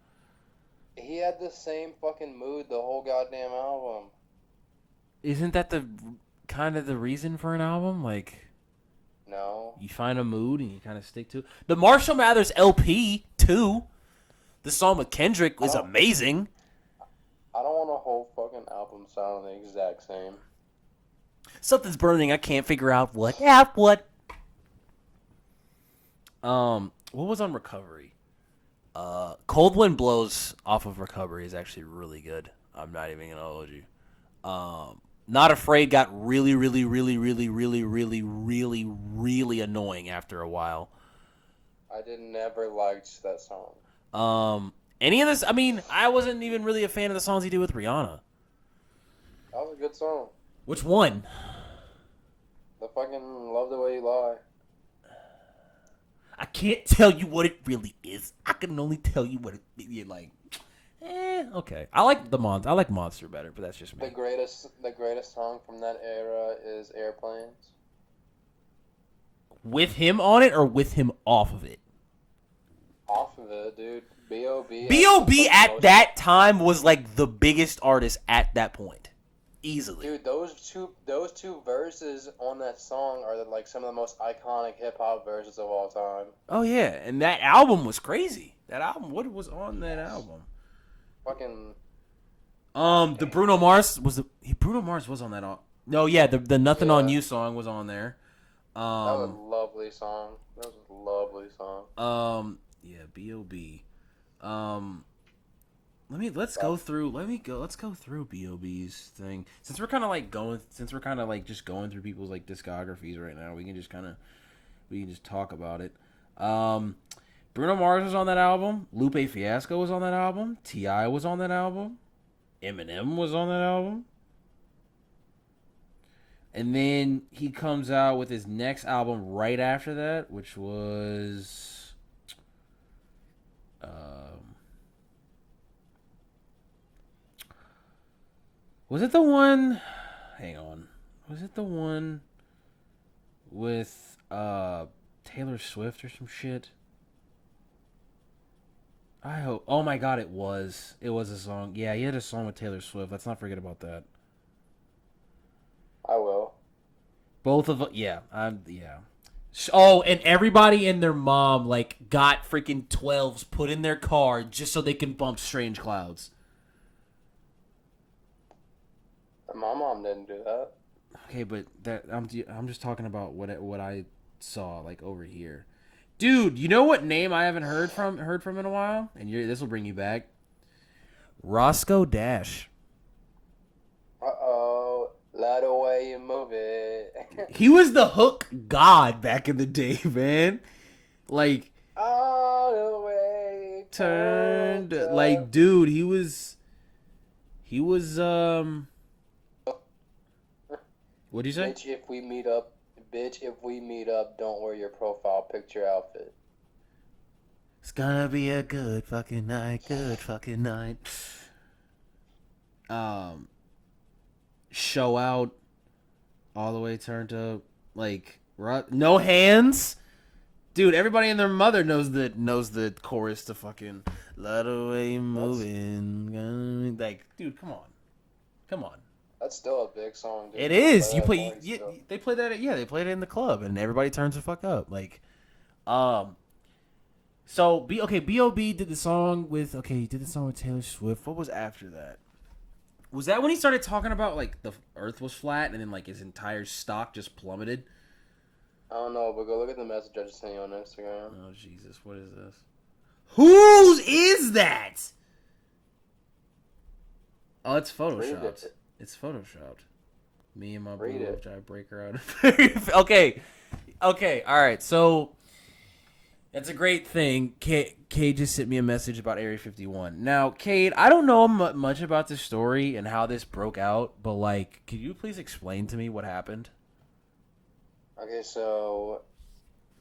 Speaker 2: He had the same fucking mood the whole goddamn album.
Speaker 1: Isn't that the kind of the reason for an album? Like,
Speaker 2: No.
Speaker 1: you find a mood and you kind of stick to it. The Marshall Mathers LP, too. The song with Kendrick was amazing.
Speaker 2: I don't want a whole fucking album sounding the exact same.
Speaker 1: Something's burning. I can't figure out what. Yeah, what? What was on Recovery? Cold Wind Blows off of Recovery is actually really good. I'm not even gonna hold you. Not Afraid got really, really, really, really, really, really, really, really annoying after a while.
Speaker 2: I never liked that song.
Speaker 1: Any of this? I mean, I wasn't even really a fan of the songs he did with Rihanna.
Speaker 2: That was a good song.
Speaker 1: Which one?
Speaker 2: The fucking Love the Way You Lie.
Speaker 1: I can't tell you what it really is. I can only tell you what it like. Okay. I like I like Monster better, but that's just me.
Speaker 2: The greatest song from that era is Airplanes.
Speaker 1: With him on it or with him off of it?
Speaker 2: Off of it, dude. B.O.B.
Speaker 1: B.O.B. at that time was like the biggest artist at that point. Easily.
Speaker 2: Dude, those two verses on that song are like some of the most iconic hip hop verses of all time.
Speaker 1: Oh yeah, and that album was crazy. That album, what was on that album?
Speaker 2: Fucking.
Speaker 1: The Bruno Mars Bruno Mars was on that. No, yeah, the Nothing on You song was on there.
Speaker 2: That was a lovely song. That was a lovely song.
Speaker 1: Yeah, B.O.B. Let's go through B.O.B.'s thing. Since we're kind of just going through people's like discographies right now, we can just talk about it. Bruno Mars was on that album. Lupe Fiasco was on that album. T.I. was on that album. Eminem was on that album. And then he comes out with his next album right after that, which was was it the one? Hang on. Was it the one with Taylor Swift or some shit? I hope. Oh my god, it was. It was a song. Yeah, he had a song with Taylor Swift. Let's not forget about that.
Speaker 2: I will.
Speaker 1: Both of them. Yeah. Yeah. Oh, and everybody and their mom like got freaking 12s put in their car just so they can bump Strange Clouds.
Speaker 2: My mom didn't do that.
Speaker 1: Okay, but I'm just talking about what I saw like over here. Dude, you know what name I haven't heard from in a while? And this will bring you back. Roscoe Dash.
Speaker 2: Uh-oh. Love the way you move it.
Speaker 1: He was the hook god back in the day, man. Like
Speaker 2: all the way
Speaker 1: turned like dude, he was what'd you say?
Speaker 2: Bitch, if we meet up, don't wear your profile picture outfit.
Speaker 1: It's gonna be a good fucking night. Show Out, All the Way Turned Up, like No Hands, Dude, everybody and their mother knows the chorus to fucking "Let the Way You Moving." Like, dude, come on.
Speaker 2: That's still a big song, dude.
Speaker 1: It is. You
Speaker 2: That
Speaker 1: play.
Speaker 2: song
Speaker 1: Yeah,
Speaker 2: still.
Speaker 1: they play that. Yeah, they played it in the club, and everybody turns the fuck up. Like, So B.O.B. did the song with he did the song with Taylor Swift. What was after that? Was that when he started talking about like the Earth was flat and then like his entire stock just plummeted?
Speaker 2: I don't know, but go look at the message I just sent you on Instagram.
Speaker 1: Oh Jesus, what is this? Whose is that? Oh, it's
Speaker 2: Read
Speaker 1: photoshopped.
Speaker 2: it.
Speaker 1: It's photoshopped. Me and my
Speaker 2: Read
Speaker 1: blue
Speaker 2: it.
Speaker 1: breaker out. Okay, all right. So that's a great thing. Cade just sent me a message about Area 51. Now, Cade, I don't know much about this story and how this broke out, but like, could you please explain to me what happened?
Speaker 2: Okay, so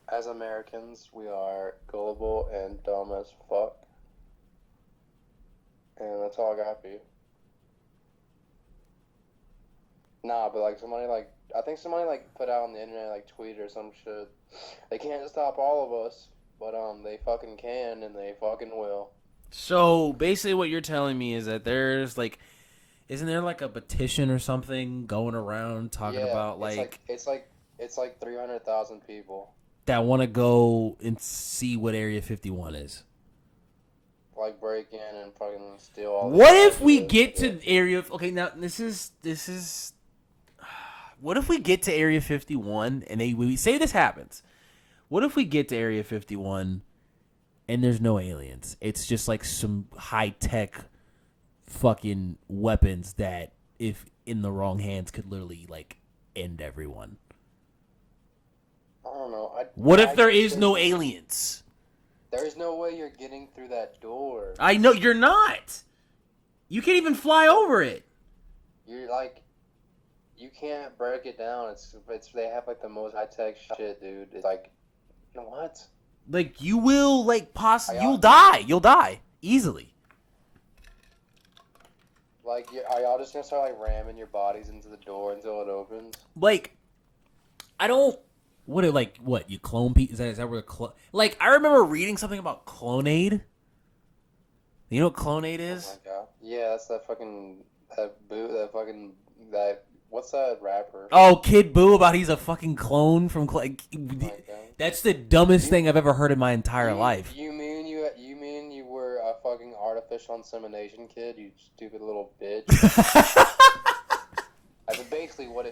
Speaker 2: as Americans, we are gullible and dumb as fuck. And that's all I got for you. Nah, but like I think somebody like put out on the internet, like tweet or some shit. They can't stop all of us, but they fucking can and they fucking will.
Speaker 1: So basically, what you're telling me is that there's like, isn't there like a petition or something going around talking about
Speaker 2: it's like 300,000 people.
Speaker 1: that want to go and see what Area 51 is?
Speaker 2: Like break in and fucking steal all.
Speaker 1: What if we get to Area? Okay, now this is. What if we get to Area 51 and we say this happens? What if we get to Area 51 and there's no aliens? It's just like some high tech fucking weapons that, if in the wrong hands, could literally like end everyone.
Speaker 2: I don't know.
Speaker 1: What if there is no aliens?
Speaker 2: There is no way you're getting through that door.
Speaker 1: I know you're not. You can't even fly over it.
Speaker 2: You're like, you can't break it down. It's they have like the most high tech shit, dude. It's like, you know what?
Speaker 1: Like you will like you'll die. You'll die easily.
Speaker 2: Like, are y'all just gonna start like ramming your bodies into the door until it opens?
Speaker 1: Like, I don't. What you clone people? Is that where like I remember reading something about Clonade. You know what Clonade is?
Speaker 2: Oh my god. Yeah, that's that what's that rapper?
Speaker 1: Oh, Kid Boo about he's a fucking clone from.
Speaker 2: Oh my God.
Speaker 1: That's the dumbest thing I've ever heard in my entire life.
Speaker 2: You mean you were a fucking artificial insemination kid? You stupid little bitch. That's basically what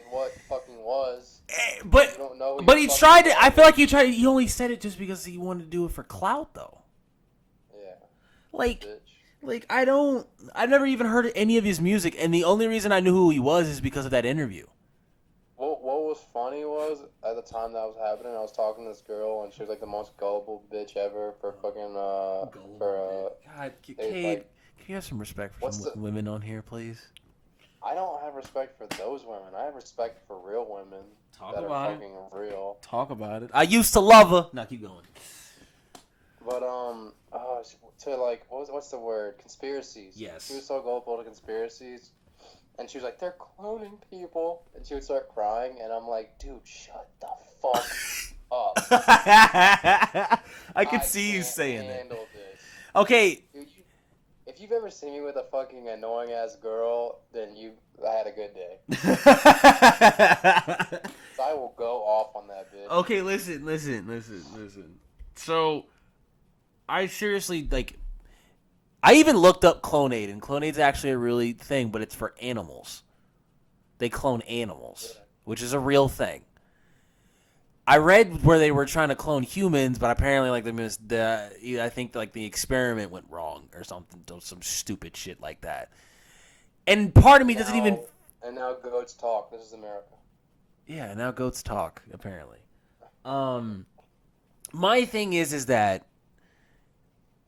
Speaker 2: fucking was.
Speaker 1: But
Speaker 2: You don't know.
Speaker 1: he tried to. I feel like he tried. He only said it just because he wanted to do it for clout, though.
Speaker 2: Yeah.
Speaker 1: Like.
Speaker 2: Bitch.
Speaker 1: Like, I've never even heard any of his music, and the only reason I knew who he was is because of that interview.
Speaker 2: What was funny was, at the time that was happening, I was talking to this girl, and she was like the most gullible bitch ever for fucking,
Speaker 1: God, Cade, can you have some respect for
Speaker 2: What's
Speaker 1: some women on here, please?
Speaker 2: I don't have respect for those women. I have respect for real women
Speaker 1: Talk
Speaker 2: that
Speaker 1: about
Speaker 2: are
Speaker 1: it.
Speaker 2: fucking real.
Speaker 1: Talk about it. I used to love her. Now keep going.
Speaker 2: But, to like, what's the word? Conspiracies.
Speaker 1: Yes.
Speaker 2: She was so gullible to conspiracies. And she was like, they're cloning people. And she would start crying, and I'm like, dude, shut the fuck up.
Speaker 1: I could see you
Speaker 2: can't
Speaker 1: saying that.
Speaker 2: handle this.
Speaker 1: Okay.
Speaker 2: Dude, if you've ever seen me with a fucking annoying ass girl, then I had a good day. So I will go off on that bitch.
Speaker 1: Okay, listen. So, I seriously, like, I even looked up Clonade, and Clonade's actually a really thing, but it's for animals. They clone animals, which is a real thing. I read where they were trying to clone humans, but apparently, like, I think, like, the experiment went wrong or something, some stupid shit like that. And part of me doesn't even...
Speaker 2: And now goats talk. This is America.
Speaker 1: Yeah, now goats talk, apparently. My thing is that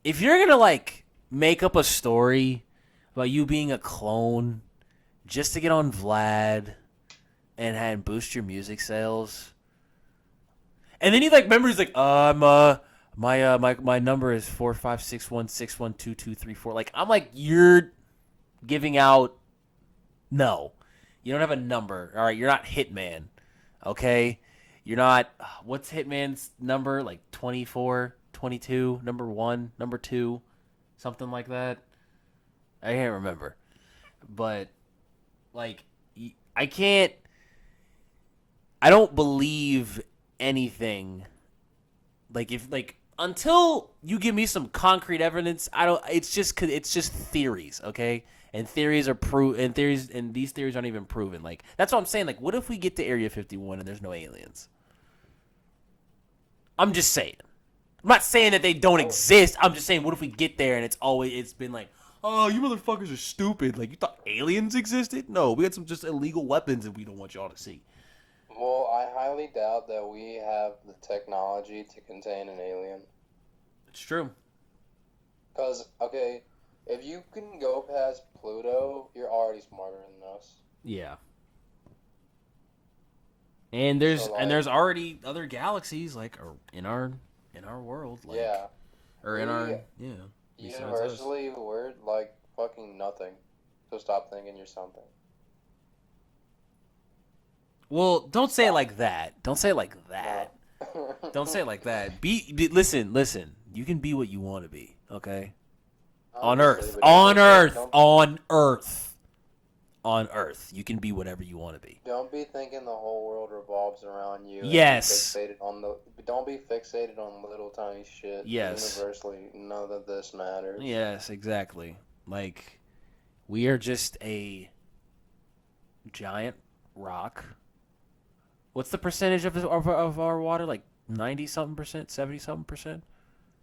Speaker 1: if you're gonna like make up a story about you being a clone just to get on Vlad and boost your music sales, and then he like remember he's like, my number is 4561612234. Like I'm like, you're giving out. No, you don't have a number. All right, you're not Hitman. Okay. You're not. What's Hitman's number? Like 24, 22, number 1, number 2, something like that. I can't remember. But, like, I can't. I don't believe anything. Like, until you give me some concrete evidence, I don't. It's just theories, okay? And theories are and these theories aren't even proven. Like, that's what I'm saying. Like, what if we get to Area 51 and there's no aliens? I'm just saying. I'm not saying that they don't exist. I'm just saying, what if we get there and it's been like, oh, you motherfuckers are stupid. Like, you thought aliens existed? No, we had some just illegal weapons that we don't want y'all to see.
Speaker 2: Well, I highly doubt that we have the technology to contain an alien.
Speaker 1: It's true.
Speaker 2: Because, okay, if you can go past Pluto, you're already smarter than us.
Speaker 1: Yeah. And there's
Speaker 2: So, like-
Speaker 1: and there's already other galaxies like in our world, like,
Speaker 2: Yeah.
Speaker 1: or in our besides us.
Speaker 2: Universally, we're like fucking nothing. So stop thinking you're something.
Speaker 1: Well, don't say it like that. Don't say it like that. Don't say it like that. Listen. You can be what you want to be, okay? On Earth. On Earth. You can be whatever you want to be.
Speaker 2: Don't be thinking the whole world revolves around you. and
Speaker 1: Yes.
Speaker 2: Don't be fixated on little tiny shit.
Speaker 1: Yes.
Speaker 2: Universally, none of this matters.
Speaker 1: Yes, exactly. Like, we are just a giant rock. What's the percentage of our water? Like 90-something%, 70-something percent?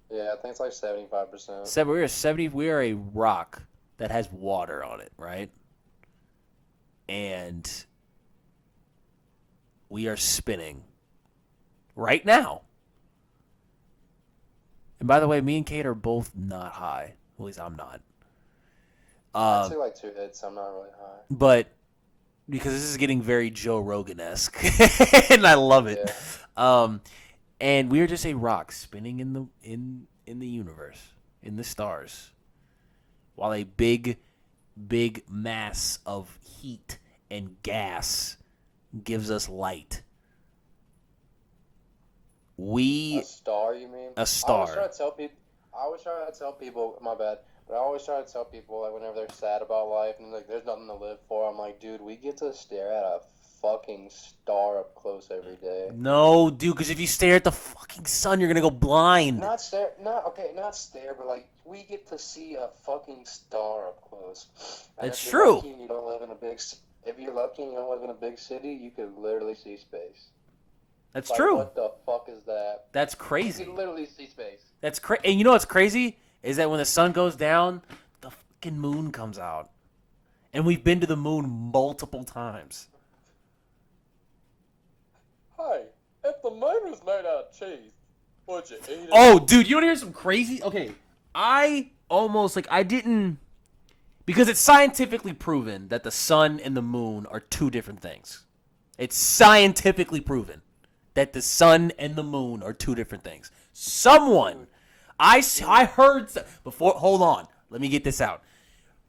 Speaker 2: Yeah, I think it's like 75%.
Speaker 1: We are a rock that has water on it, right? And we are spinning right now. And by the way, me and Kate are both not high. At least I'm not.
Speaker 2: I'd say like 2 hits. I'm not really high.
Speaker 1: But because this is getting very Joe Rogan-esque, and I love it.
Speaker 2: Yeah.
Speaker 1: And we are just a rock spinning in the universe, in the stars, while a big mass of heat and gas gives us light.
Speaker 2: A star, you mean?
Speaker 1: A star.
Speaker 2: I always try to tell people, my bad, but I always try to tell people, like, whenever they're sad about life and, like, there's nothing to live for, I'm like, dude, we get to stare at a fucking star up close every day.
Speaker 1: No, dude, because if you stare at the fucking sun, you're going to go blind.
Speaker 2: Not stare, but, like, we get to see a fucking star up close. And
Speaker 1: It's
Speaker 2: if you're
Speaker 1: true.
Speaker 2: lucky and you don't live in a big, if you're lucky and you don't live in a big city, you could literally see space.
Speaker 1: That's
Speaker 2: Like,
Speaker 1: true.
Speaker 2: What the fuck is that?
Speaker 1: That's
Speaker 2: You
Speaker 1: crazy.
Speaker 2: can literally see space.
Speaker 1: That's crazy. And you know what's crazy? Is that when the sun goes down, the fucking moon comes out. And we've been to the moon multiple times.
Speaker 2: Hey, if the moon was made out of cheese, would you eat it?
Speaker 1: Oh, dude, you want to hear some crazy? Okay, I didn't, because it's scientifically proven that the sun and the moon are two different things. It's scientifically proven that the sun and the moon are two different things. I heard, hold on, let me get this out.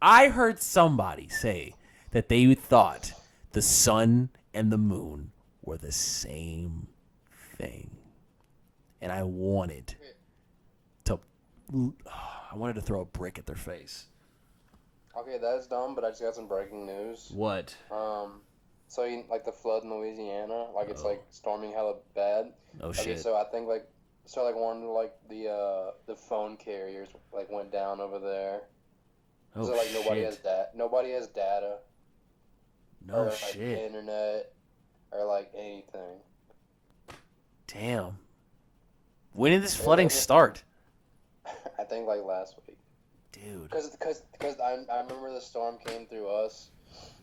Speaker 1: I heard somebody say that they thought the sun and the moon were the same thing. And I wanted to throw a brick at their face.
Speaker 2: Okay, that's dumb, but I just got some breaking news.
Speaker 1: What?
Speaker 2: So like the flood in Louisiana, like it's like storming hella bad.
Speaker 1: Oh
Speaker 2: Okay,
Speaker 1: shit.
Speaker 2: so I think like one of like the phone carriers like went down over there.
Speaker 1: Oh
Speaker 2: So like
Speaker 1: shit.
Speaker 2: nobody has data
Speaker 1: No
Speaker 2: or like
Speaker 1: shit.
Speaker 2: internet or like anything.
Speaker 1: Damn. When did this flooding start?
Speaker 2: I think like last week.
Speaker 1: Dude.
Speaker 2: Because I remember the storm came through us,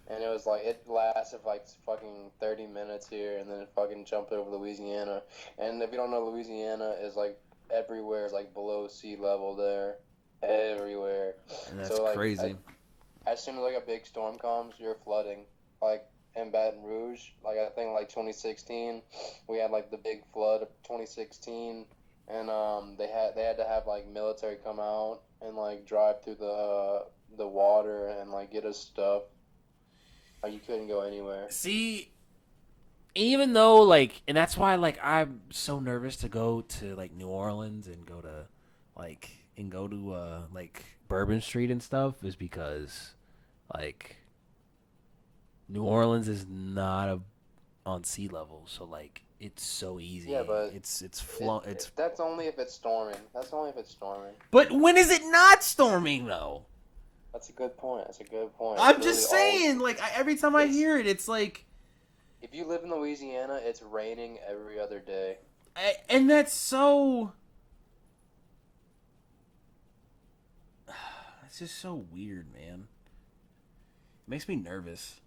Speaker 2: and it was like it lasted like fucking 30 minutes here, and then it fucking jumped over Louisiana. And if you don't know, Louisiana is like everywhere is like below sea level there, everywhere.
Speaker 1: And that's
Speaker 2: So, like,
Speaker 1: crazy.
Speaker 2: As soon as like a big storm comes, you're flooding. Like in Baton Rouge, like I think like 2016, we had like the big flood of 2016, and they had to have like military come out and like drive through the water and like get us stuff. Like you couldn't go anywhere.
Speaker 1: See, even though like, and that's why like I'm so nervous to go to like New Orleans and go to like Bourbon Street and stuff, is because like New Orleans is not on sea level, so like it's so easy.
Speaker 2: Yeah, but
Speaker 1: it's
Speaker 2: that's only if it's storming. That's only if it's storming.
Speaker 1: But when is it not storming though?
Speaker 2: That's a good point.
Speaker 1: I'm
Speaker 2: It's
Speaker 1: just
Speaker 2: literally
Speaker 1: saying, like every time I
Speaker 2: it's-
Speaker 1: hear it, it's like,
Speaker 2: if you live in Louisiana, it's raining every other day.
Speaker 1: and that's so. It's just so weird, man. It makes me nervous.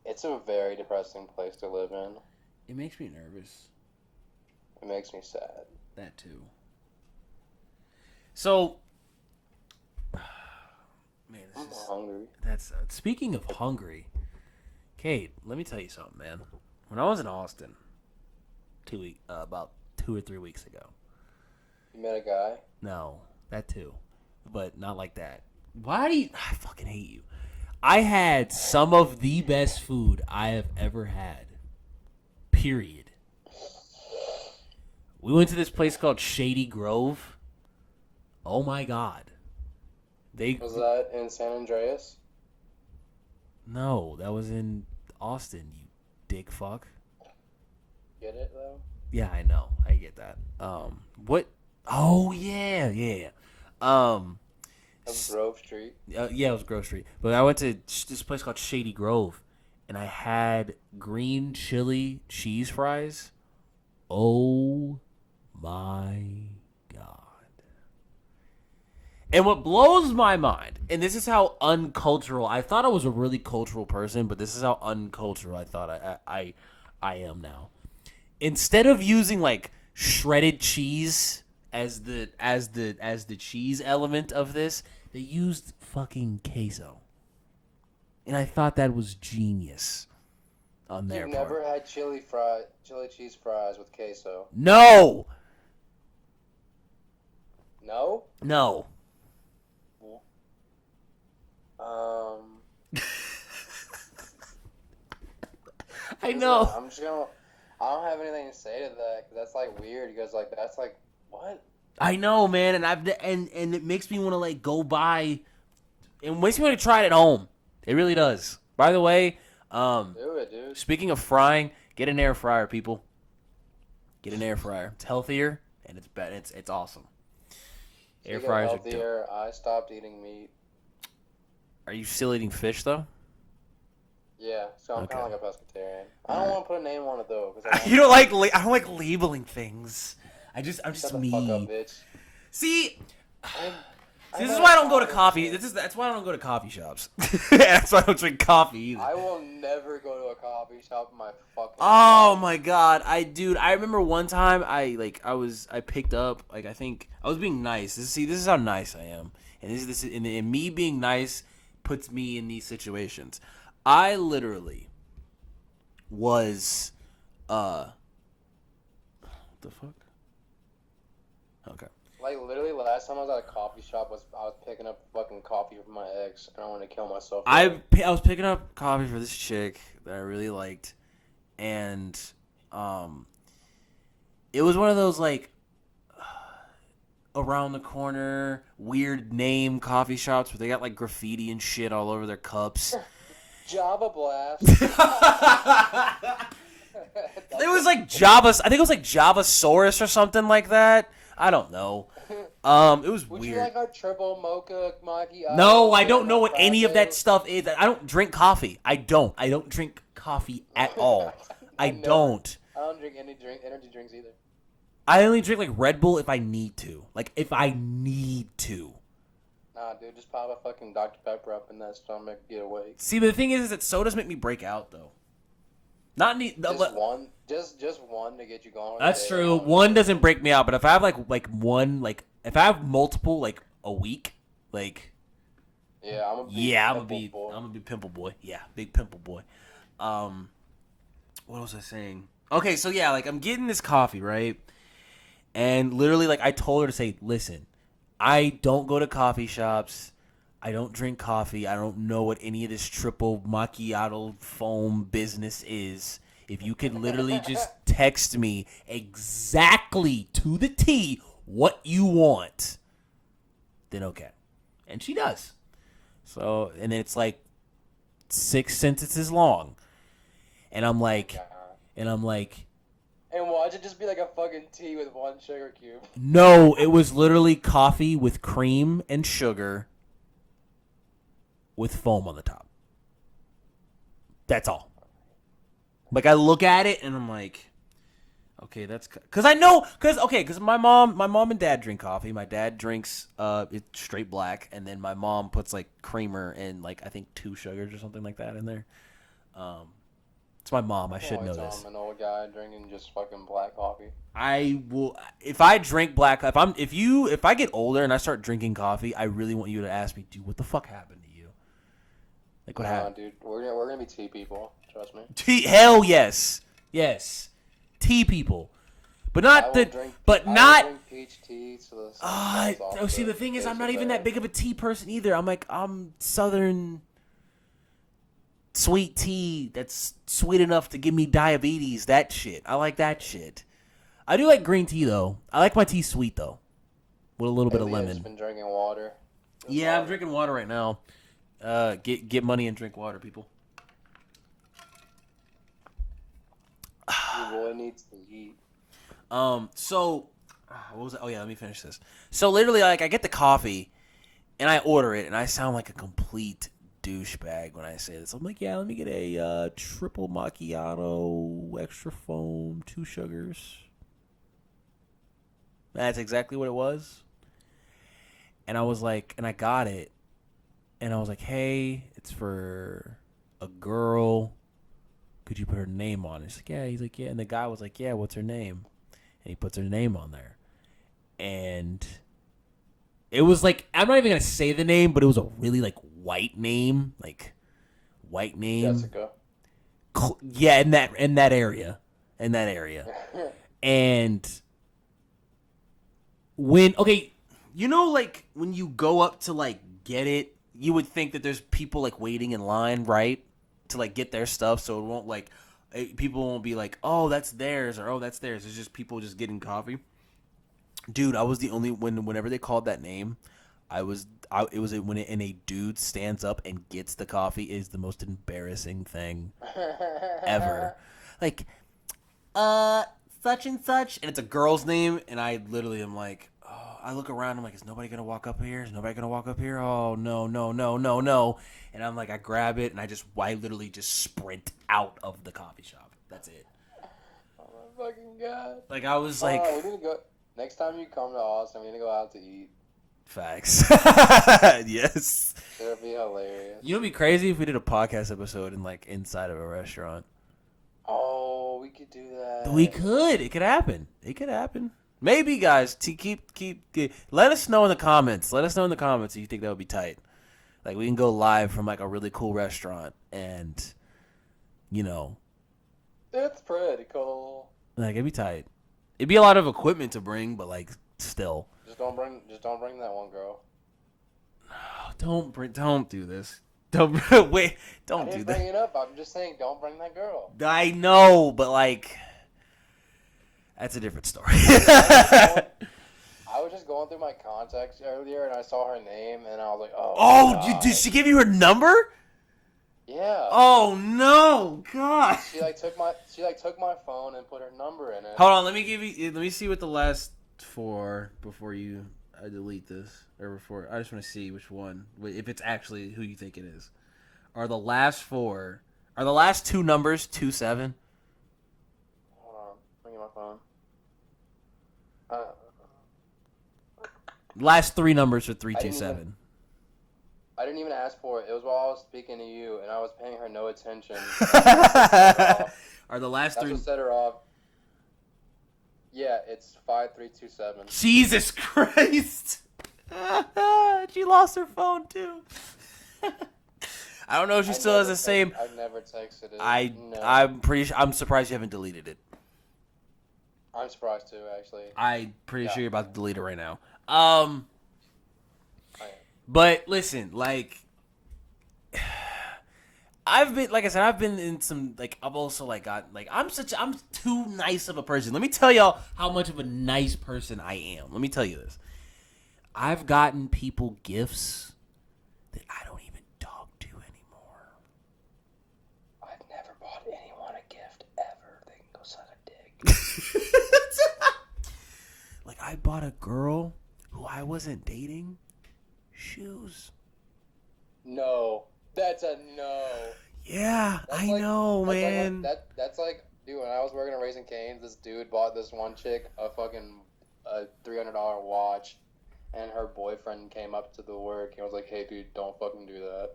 Speaker 2: It's a very depressing place to live in.
Speaker 1: It makes me nervous.
Speaker 2: It makes me sad.
Speaker 1: That too. So, man,
Speaker 2: I'm
Speaker 1: this is,
Speaker 2: hungry.
Speaker 1: that's speaking of hungry. Kate, let me tell you something, man. When I was in Austin, about 2 or 3 weeks ago.
Speaker 2: You met a guy?
Speaker 1: No, that too, but not like that. Why do you? I fucking hate you. I had some of the best food I have ever had. Period. We went to this place called Shady Grove. Oh my god.
Speaker 2: Was that in San Andreas?
Speaker 1: No, that was in Austin, you dick fuck.
Speaker 2: Get it though?
Speaker 1: Yeah, I know. I get that. What? Oh yeah.
Speaker 2: Of Grove Street.
Speaker 1: Yeah, it was Grove Street. But I went to this place called Shady Grove, and I had green chili cheese fries. Oh my god. And what blows my mind, and this is how uncultural, I thought I was a really cultural person, but this is how uncultural I thought I am now. Instead of using like shredded cheese as the cheese element of this, they used fucking queso. And I thought that was genius on their
Speaker 2: You've
Speaker 1: part.
Speaker 2: never had chili cheese fries with queso?
Speaker 1: No.
Speaker 2: No?
Speaker 1: No. I know.
Speaker 2: I'm just gonna. I don't have anything to say to that because that's like weird. Because like that's like what?
Speaker 1: I know, man, and it makes me want to like go buy. It makes me want to try it at home. It really does. By the way,
Speaker 2: Do it, dude.
Speaker 1: speaking of frying, get an air fryer, people. Get an air fryer. It's healthier and it's better. It's awesome. Air
Speaker 2: Speaking of
Speaker 1: fryers are dope.
Speaker 2: healthier. I stopped eating meat.
Speaker 1: Are you still eating fish though?
Speaker 2: Yeah, so I'm
Speaker 1: Okay.
Speaker 2: kind of like a pescatarian. I don't want to put a name on it though. Cause
Speaker 1: You don't like I don't like labeling things. I'm just
Speaker 2: Shut the
Speaker 1: me.
Speaker 2: fuck up, bitch.
Speaker 1: See,
Speaker 2: I'm-
Speaker 1: this
Speaker 2: I'm
Speaker 1: is why I
Speaker 2: not
Speaker 1: don't go to
Speaker 2: a
Speaker 1: coffee.
Speaker 2: bitch.
Speaker 1: That's why I don't go to coffee shops. That's why I don't drink coffee either.
Speaker 2: I will never go to a coffee shop in my fucking.
Speaker 1: Oh my god, I remember one time I picked up, like, I think I was being nice. This is how nice I am, and and me being nice puts me in these situations. I literally was what the fuck? Okay.
Speaker 2: Like literally, last time I was at a coffee shop I was picking up fucking coffee for my ex, and I wanted to kill myself.
Speaker 1: I was picking up coffee for this chick that I really liked, and it was one of those like around the corner weird name coffee shops where they got like graffiti and shit all over their cups.
Speaker 2: Java Blast.
Speaker 1: It was like Java. I think it was like Javasaurus or something like that. I don't know. It was
Speaker 2: Would
Speaker 1: weird.
Speaker 2: you like our triple mocha macchiato?
Speaker 1: No, I don't know what
Speaker 2: Frappuccino?
Speaker 1: any of that stuff is. I don't drink coffee. I don't drink coffee at all. I
Speaker 2: never-
Speaker 1: don't.
Speaker 2: I don't drink energy drinks either.
Speaker 1: I only drink like Red Bull if I need to. Like if I need to.
Speaker 2: Nah, dude, just pop a fucking Dr. Pepper up in that stomach, get awake.
Speaker 1: See, but the thing is that sodas make me break out though. Not need.
Speaker 2: Just one to get you going.
Speaker 1: That's
Speaker 2: Yeah.
Speaker 1: true. One doesn't break me out, but if I have like one, like if I have multiple like a week, like
Speaker 2: Yeah, I'm
Speaker 1: I'm
Speaker 2: boy.
Speaker 1: gonna be pimple boy. Yeah, big pimple boy. What was I saying? Okay, so yeah, like I'm getting this coffee, right? And literally, like I told her to say, listen, I don't go to coffee shops. I don't drink coffee. I don't know what any of this triple macchiato foam business is. if you could literally just text me exactly to the T what you want, then okay. And she does. So, and it's like 6 sentences long. And I'm like,
Speaker 2: And watch it just be like a fucking tea with 1 sugar cube.
Speaker 1: no, it was literally coffee with cream and sugar with foam on the top. That's all. Like, I look at it and I'm like, okay, that's because I know because my mom and dad drink coffee. My dad drinks it's straight black, and then my mom puts like creamer and like I think 2 sugars or something like that in there. It's my mom. I should know this.
Speaker 2: I'm an old guy drinking just fucking black coffee.
Speaker 1: I will if I drink black. If I get older and I start drinking coffee, I really want you to ask me, dude, what the fuck happened to you? Like what happened?
Speaker 2: Dude, we're gonna be tea people. Trust me.
Speaker 1: Tea, hell yes, tea people, but not the, but not.
Speaker 2: Drink peach tea. So
Speaker 1: See, the thing is, I'm not even that big of a tea person either. I'm Southern sweet tea that's sweet enough to give me diabetes. That shit, I like that shit. I do like green tea though. I like my tea sweet though, with a little bit of lemon.
Speaker 2: Been drinking water.
Speaker 1: I'm drinking water right now. Get money and drink water, people.
Speaker 2: Your boy needs to eat.
Speaker 1: So, what was it? Oh yeah, let me finish this. So literally, like, I get the coffee, and I order it, and I sound like a complete douchebag when I say this. I'm like, yeah, let me get a triple macchiato, extra foam, 2 sugars. That's exactly what it was. And I was like, and I got it, and I was like, hey, it's for a girl. Could you put her name on it? She's like, yeah. He's like, yeah. And the guy was like, yeah, what's her name? And he puts her name on there. And it was like, I'm not even going to say the name, but it was a really like white name. Like white name.
Speaker 2: Jessica.
Speaker 1: Yeah, in that area. And like when you go up to like get it, you would think that there's people like waiting in line, right? To like get their stuff, so it won't like people won't be like, oh, that's theirs, or oh, that's theirs. It's just people just getting coffee. Dude, I was the only whenever they called that name, it was when a dude stands up and gets the coffee is the most embarrassing thing ever. Like, such and such, and it's a girl's name, and I literally am like, oh, I look around, I'm like, is nobody gonna walk up here? Oh no. And I'm like, I grab it, and I literally just sprint out of the coffee shop. That's it.
Speaker 2: Oh my fucking god.
Speaker 1: Like, I was like,
Speaker 2: we need to go. Next time you come to Austin, we need to go out to eat.
Speaker 1: Facts. Yes.
Speaker 2: It'll be hilarious.
Speaker 1: You know, it'd be crazy if we did a podcast episode in like inside of a restaurant.
Speaker 2: Oh, we could do that.
Speaker 1: We could. It could happen. Maybe, guys. Let us know in the comments. If you think that would be tight. Like, we can go live from like a really cool restaurant, and
Speaker 2: it's pretty cool.
Speaker 1: Like, it'd be tight. It'd be a lot of equipment to bring, but like still.
Speaker 2: Just don't bring that one girl.
Speaker 1: Don't do this. Don't wait. Don't do
Speaker 2: I didn't
Speaker 1: that.
Speaker 2: bring it up. I'm just saying, don't bring that girl.
Speaker 1: I know, but like, that's a different story.
Speaker 2: I was just going through my contacts earlier, and I saw her name, and I was like, oh.
Speaker 1: Oh, did she give you her number?
Speaker 2: Yeah.
Speaker 1: Oh no, God.
Speaker 2: She took my phone and put her number in it.
Speaker 1: Hold on, let me see what the last 4 before I delete this, or before I just want to see which one, if it's actually who you think it is. Are the last 2 numbers 27?
Speaker 2: Hold on, bring my phone.
Speaker 1: Last 3 numbers are 327.
Speaker 2: I didn't even ask for it. It was while I was speaking to you, and I was paying her no attention.
Speaker 1: Are the last
Speaker 2: That's
Speaker 1: 3?
Speaker 2: what set her off. Yeah, it's 5327.
Speaker 1: Jesus Christ! She lost her phone too. I don't know if she still has the same.
Speaker 2: I've never texted it.
Speaker 1: I'm pretty sure. I'm surprised you haven't deleted it.
Speaker 2: I'm surprised too, actually.
Speaker 1: I'm pretty sure you're about to delete it right now.
Speaker 2: I
Speaker 1: But listen, like, I've been, like I said, I've been in some, like, I've also, like, got, like, I'm too nice of a person. Let me tell y'all how much of a nice person I am. Let me tell you this. I've gotten people gifts that I don't even talk to anymore.
Speaker 2: I've never bought anyone a gift ever. They can go suck a dick.
Speaker 1: Like, I bought a girl who I wasn't dating shoes.
Speaker 2: No. That's a no.
Speaker 1: Yeah,
Speaker 2: That's
Speaker 1: I
Speaker 2: like-
Speaker 1: know,
Speaker 2: That's
Speaker 1: man.
Speaker 2: That's like, dude, when I was working at Raising Cane's, this dude bought this one chick a fucking $300 watch, and her boyfriend came up to the work and was like, hey, dude, don't fucking do that.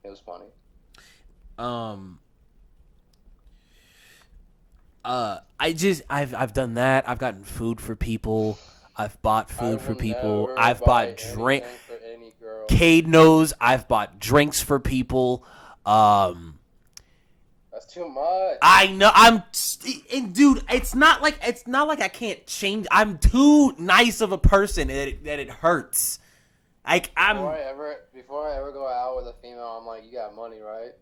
Speaker 2: It was funny.
Speaker 1: I've done that. I've gotten food for people. I've bought food for
Speaker 2: will
Speaker 1: people.
Speaker 2: never
Speaker 1: I've
Speaker 2: buy
Speaker 1: bought drink.
Speaker 2: anything for any girl.
Speaker 1: Cade knows I've bought drinks for people.
Speaker 2: That's too much.
Speaker 1: I know and dude, it's not like I can't change. I'm too nice of a person that it hurts. Like
Speaker 2: Before I ever go out with a female, I'm like, you got money, right?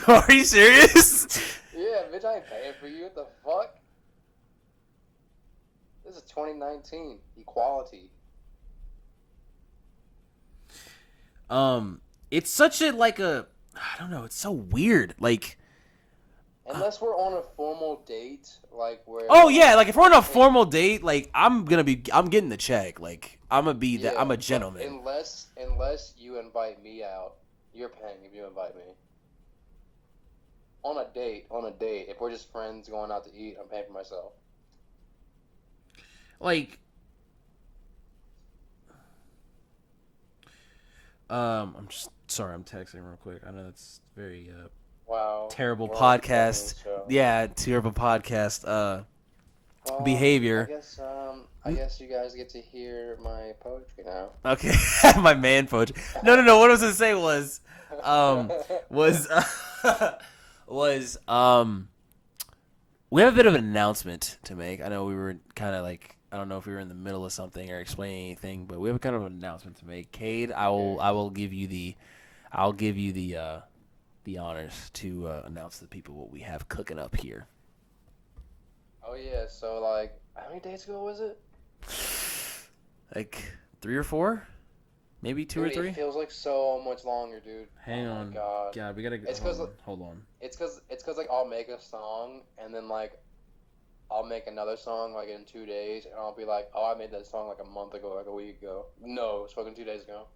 Speaker 1: Are you serious?
Speaker 2: Yeah, bitch, I ain't paying for you. What the fuck? This is 2019. Equality.
Speaker 1: It's such a I don't know, it's so weird. Like,
Speaker 2: Unless we're on a formal date, like where.
Speaker 1: oh yeah, like if we're on a formal date, like I'm getting the check. Like I'm gonna be that. I'm a gentleman.
Speaker 2: Unless you invite me out, you're paying if you invite me. On a date. If we're just friends going out to eat, I'm paying for myself.
Speaker 1: Like, I'm just sorry. I'm texting real quick. I know that's very
Speaker 2: Wow.
Speaker 1: terrible
Speaker 2: We're on the
Speaker 1: podcast.
Speaker 2: show.
Speaker 1: Yeah, terrible podcast.
Speaker 2: Well,
Speaker 1: behavior.
Speaker 2: I guess you guys get to hear my poetry now.
Speaker 1: Okay, my man poetry. No. What I was gonna say was we have a bit of an announcement to make. I know we were kind of like, I don't know if we were in the middle of something or explaining anything, but we have a kind of an announcement to make. Cade, I will give you the honors to announce to the people what we have cooking up here.
Speaker 2: Oh yeah, so like, how many days ago was it?
Speaker 1: Like 3 or 4, maybe 2 or
Speaker 2: Dude,
Speaker 1: 3.
Speaker 2: It feels like so much longer, dude.
Speaker 1: Hang
Speaker 2: Oh
Speaker 1: on,
Speaker 2: my God.
Speaker 1: we gotta go.
Speaker 2: It's 'cause-
Speaker 1: Hold on.
Speaker 2: It's cause like I'll make a song and then like I'll make another song like in 2 days and I'll be like, oh, I made that song like a month ago, like a week ago. No, it's fucking 2 days ago.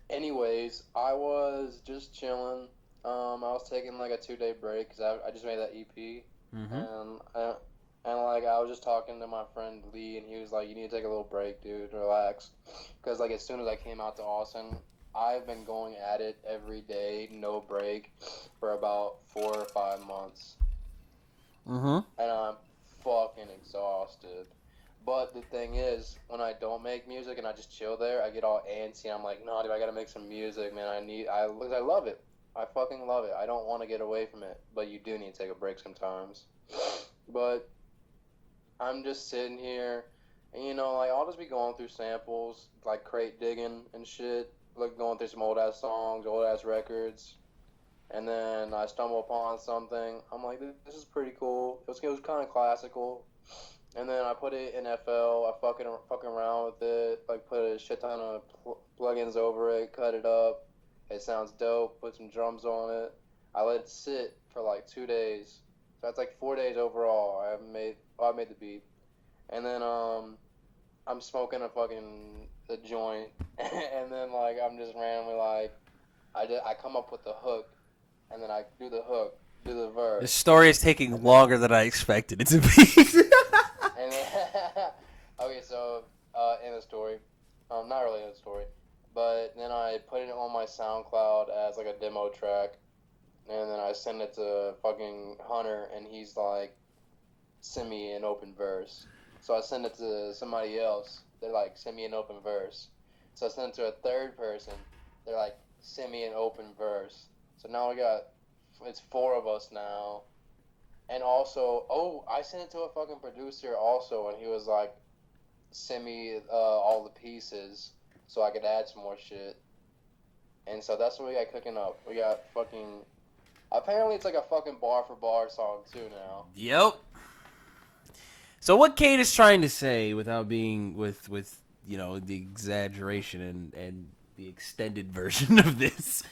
Speaker 2: Anyways, I was just chilling. I was taking like a 2-day break because I just made that EP.
Speaker 1: Mm-hmm.
Speaker 2: And like I was just talking to my friend Lee, and he was like, "You need to take a little break, dude. Relax." Because like as soon as I came out to Austin, I've been going at it every day, no break, for about 4 or 5 months,
Speaker 1: Mm-hmm.
Speaker 2: and I'm fucking exhausted. But the thing is, when I don't make music and I just chill there, I get all antsy. And I'm like, "No, dude, I gotta make some music, man. I love it. I fucking love it. I don't want to get away from it, but you do need to take a break sometimes." But I'm just sitting here, and like I'll just be going through samples, like crate digging and shit, like going through some old ass songs, old ass records, and then I stumble upon something. I'm like, this is pretty cool. It was kind of classical, and then I put it in FL. I fucking around with it, like put a shit ton of plugins over it, cut it up. It sounds dope. Put some drums on it. I let it sit for like 2 days. So that's like 4 days overall. I made the beat, and then I'm smoking a joint, and then like I'm just randomly like I come up with the hook, and then I do the hook, do the verse.
Speaker 1: This story is taking longer than I expected it to be.
Speaker 2: And then, okay, so in the story, not really in the story, but then I put it on my SoundCloud as like a demo track. And then I send it to fucking Hunter, and he's like, send me an open verse. So I send it to somebody else. They're like, send me an open verse. So I send it to a third person. They're like, send me an open verse. So now it's 4 of us now. And also, I sent it to a fucking producer also, and he was like, send me all the pieces so I could add some more shit. And so that's what we got cooking up. We got fucking. Apparently, it's like a fucking bar for bar song too now.
Speaker 1: Yep. So what Kate is trying to say, without being with the exaggeration and the extended version of this,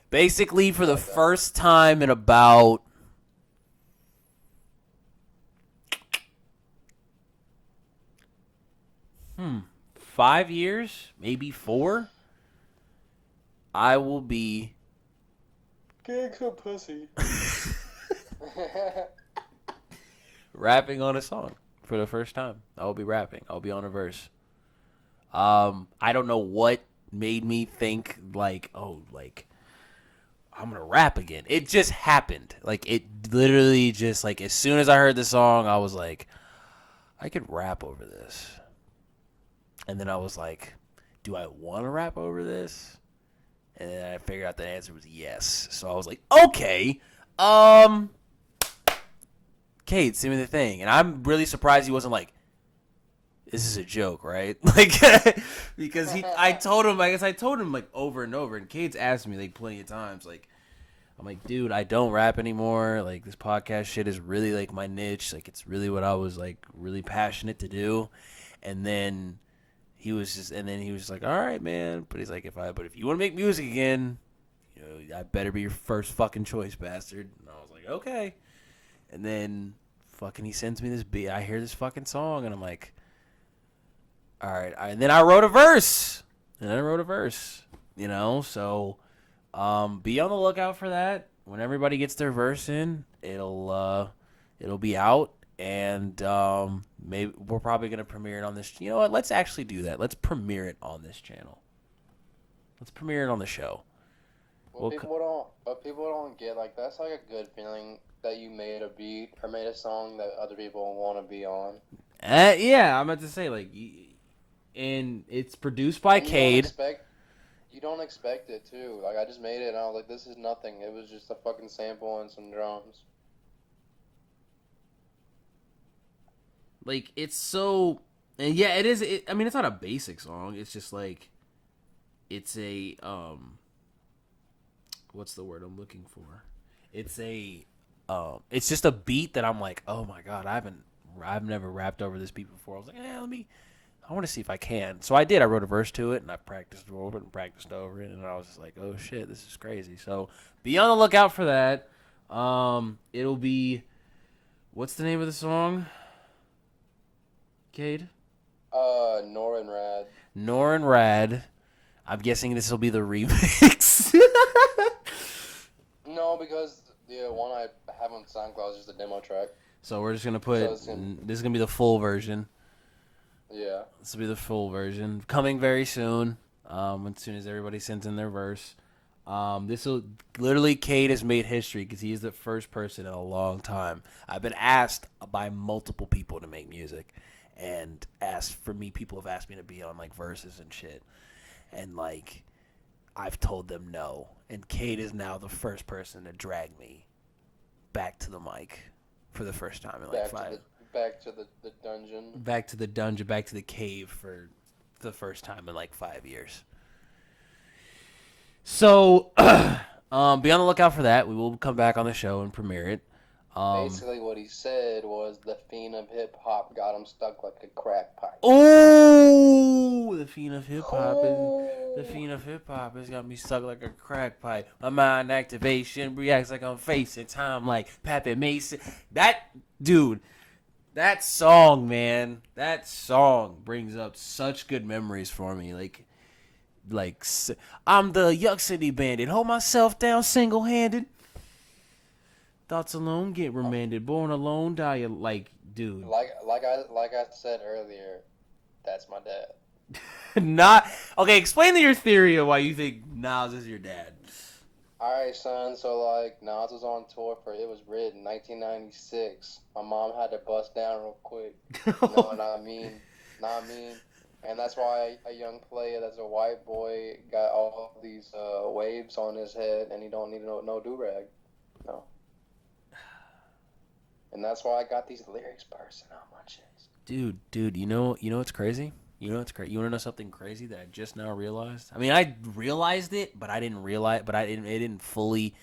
Speaker 1: basically for the first time in about 5 years, maybe 4, I will be
Speaker 2: Getting some pussy.
Speaker 1: rapping on a song for the first time. I will be rapping. I'll be on a verse. I don't know what made me think I'm gonna rap again. It just happened. Like, it literally just, like, as soon as I heard the song, I was like, I could rap over this. And then I was like, do I want to rap over this? And then I figured out the answer was yes. So I was like, okay. Kate, send me the thing. And I'm really surprised he wasn't like, this is a joke, right? Like, because I told him like over and over. And Kate's asked me like plenty of times, like, I'm like, dude, I don't rap anymore. Like, this podcast shit is really like my niche. Like, it's really what I was like really passionate to do. And then he was like, all right, man. But he's like, if you want to make music again, I better be your first fucking choice, bastard. And I was like, okay. And then fucking he sends me this beat. I hear this fucking song, and I'm like, all right. And then I wrote a verse. So be on the lookout for that. When everybody gets their verse in, it'll be out. And maybe we're probably gonna premiere it on this. You know what? Let's actually do that. Let's premiere it on this channel. Let's premiere it on the show.
Speaker 2: What people don't get, like, that's like a good feeling that you made a beat or made a song that other people want to be on.
Speaker 1: Yeah, I'm about to say, like, and it's produced by Cade.
Speaker 2: You don't expect it too. Like, I just made it and I was like, this is nothing. It was just a fucking sample and some drums.
Speaker 1: Like, it's so, and yeah, it is. I mean, it's not a basic song. It's just like, it's a what's the word I'm looking for? It's just a beat that I'm like, oh my god, I've never rapped over this beat before. I was like, I want to see if I can. So I did. I wrote a verse to it, and I practiced over it, and I was just like, oh shit, this is crazy. So be on the lookout for that. It'll be, what's the name of the song? Cade?
Speaker 2: Nor and Rad.
Speaker 1: Nor and Rad. I'm guessing this will be the remix.
Speaker 2: No, because the one I have on SoundCloud is just a demo track.
Speaker 1: So we're just gonna put. This is gonna be the full version.
Speaker 2: Yeah.
Speaker 1: This will be the full version coming very soon. As soon as everybody sends in their verse. This will literally, Cade has made history because he is the first person in a long time. I've been asked by multiple people to make music, and people have asked me to be on like verses and shit, and like I've told them no. And Cade is now the first person to drag me back to the mic for the first time in like
Speaker 2: back to the dungeon.
Speaker 1: Back to the dungeon, back to the cave for the first time in like 5 years. So, be on the lookout for that. We will come back on the show and premiere it.
Speaker 2: Basically, what he said was the fiend of hip hop got him stuck like a crack pipe.
Speaker 1: Oh, the fiend of hip hop has got me stuck like a crack pipe. My mind activation reacts like I'm facing time like Pappy Mason. That song, man. That song brings up such good memories for me. Like I'm the Yuck City Bandit. Hold myself down single-handed. Thoughts alone get remanded. Born alone, die like, dude.
Speaker 2: Like I said earlier, that's my dad.
Speaker 1: Okay. Explain your theory of why you think Nas is your dad.
Speaker 2: All right, son. So like, Nas was on tour for It Was Written, 1996. My mom had to bust down real quick. You know what I mean? And that's why a young player that's a white boy got all these waves on his head, and he don't need no do-rag. No. And that's why I got these lyrics bursting out my chest.
Speaker 1: Dude, you know what's crazy? You know what's crazy? You want to know something crazy that I just now realized? I mean, I realized it, but I didn't realize, but I didn't fully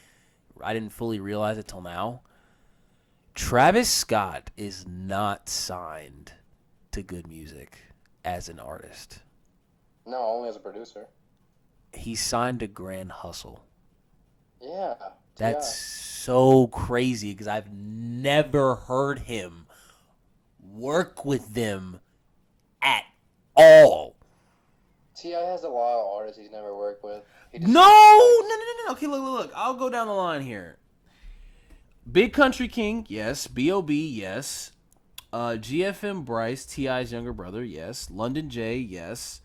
Speaker 1: realize it till now. Travis Scott is not signed to Good Music as an artist.
Speaker 2: No, only as a producer.
Speaker 1: He's signed to Grand Hustle.
Speaker 2: Yeah.
Speaker 1: That's so crazy because I've never heard him work with them at all.
Speaker 2: T.I. has a lot of artists he's never worked with.
Speaker 1: No. Okay, look. I'll go down the line here. Big Country King, yes. B.O.B., yes. GFM Bryce, T.I.'s younger brother, yes. London J, yes.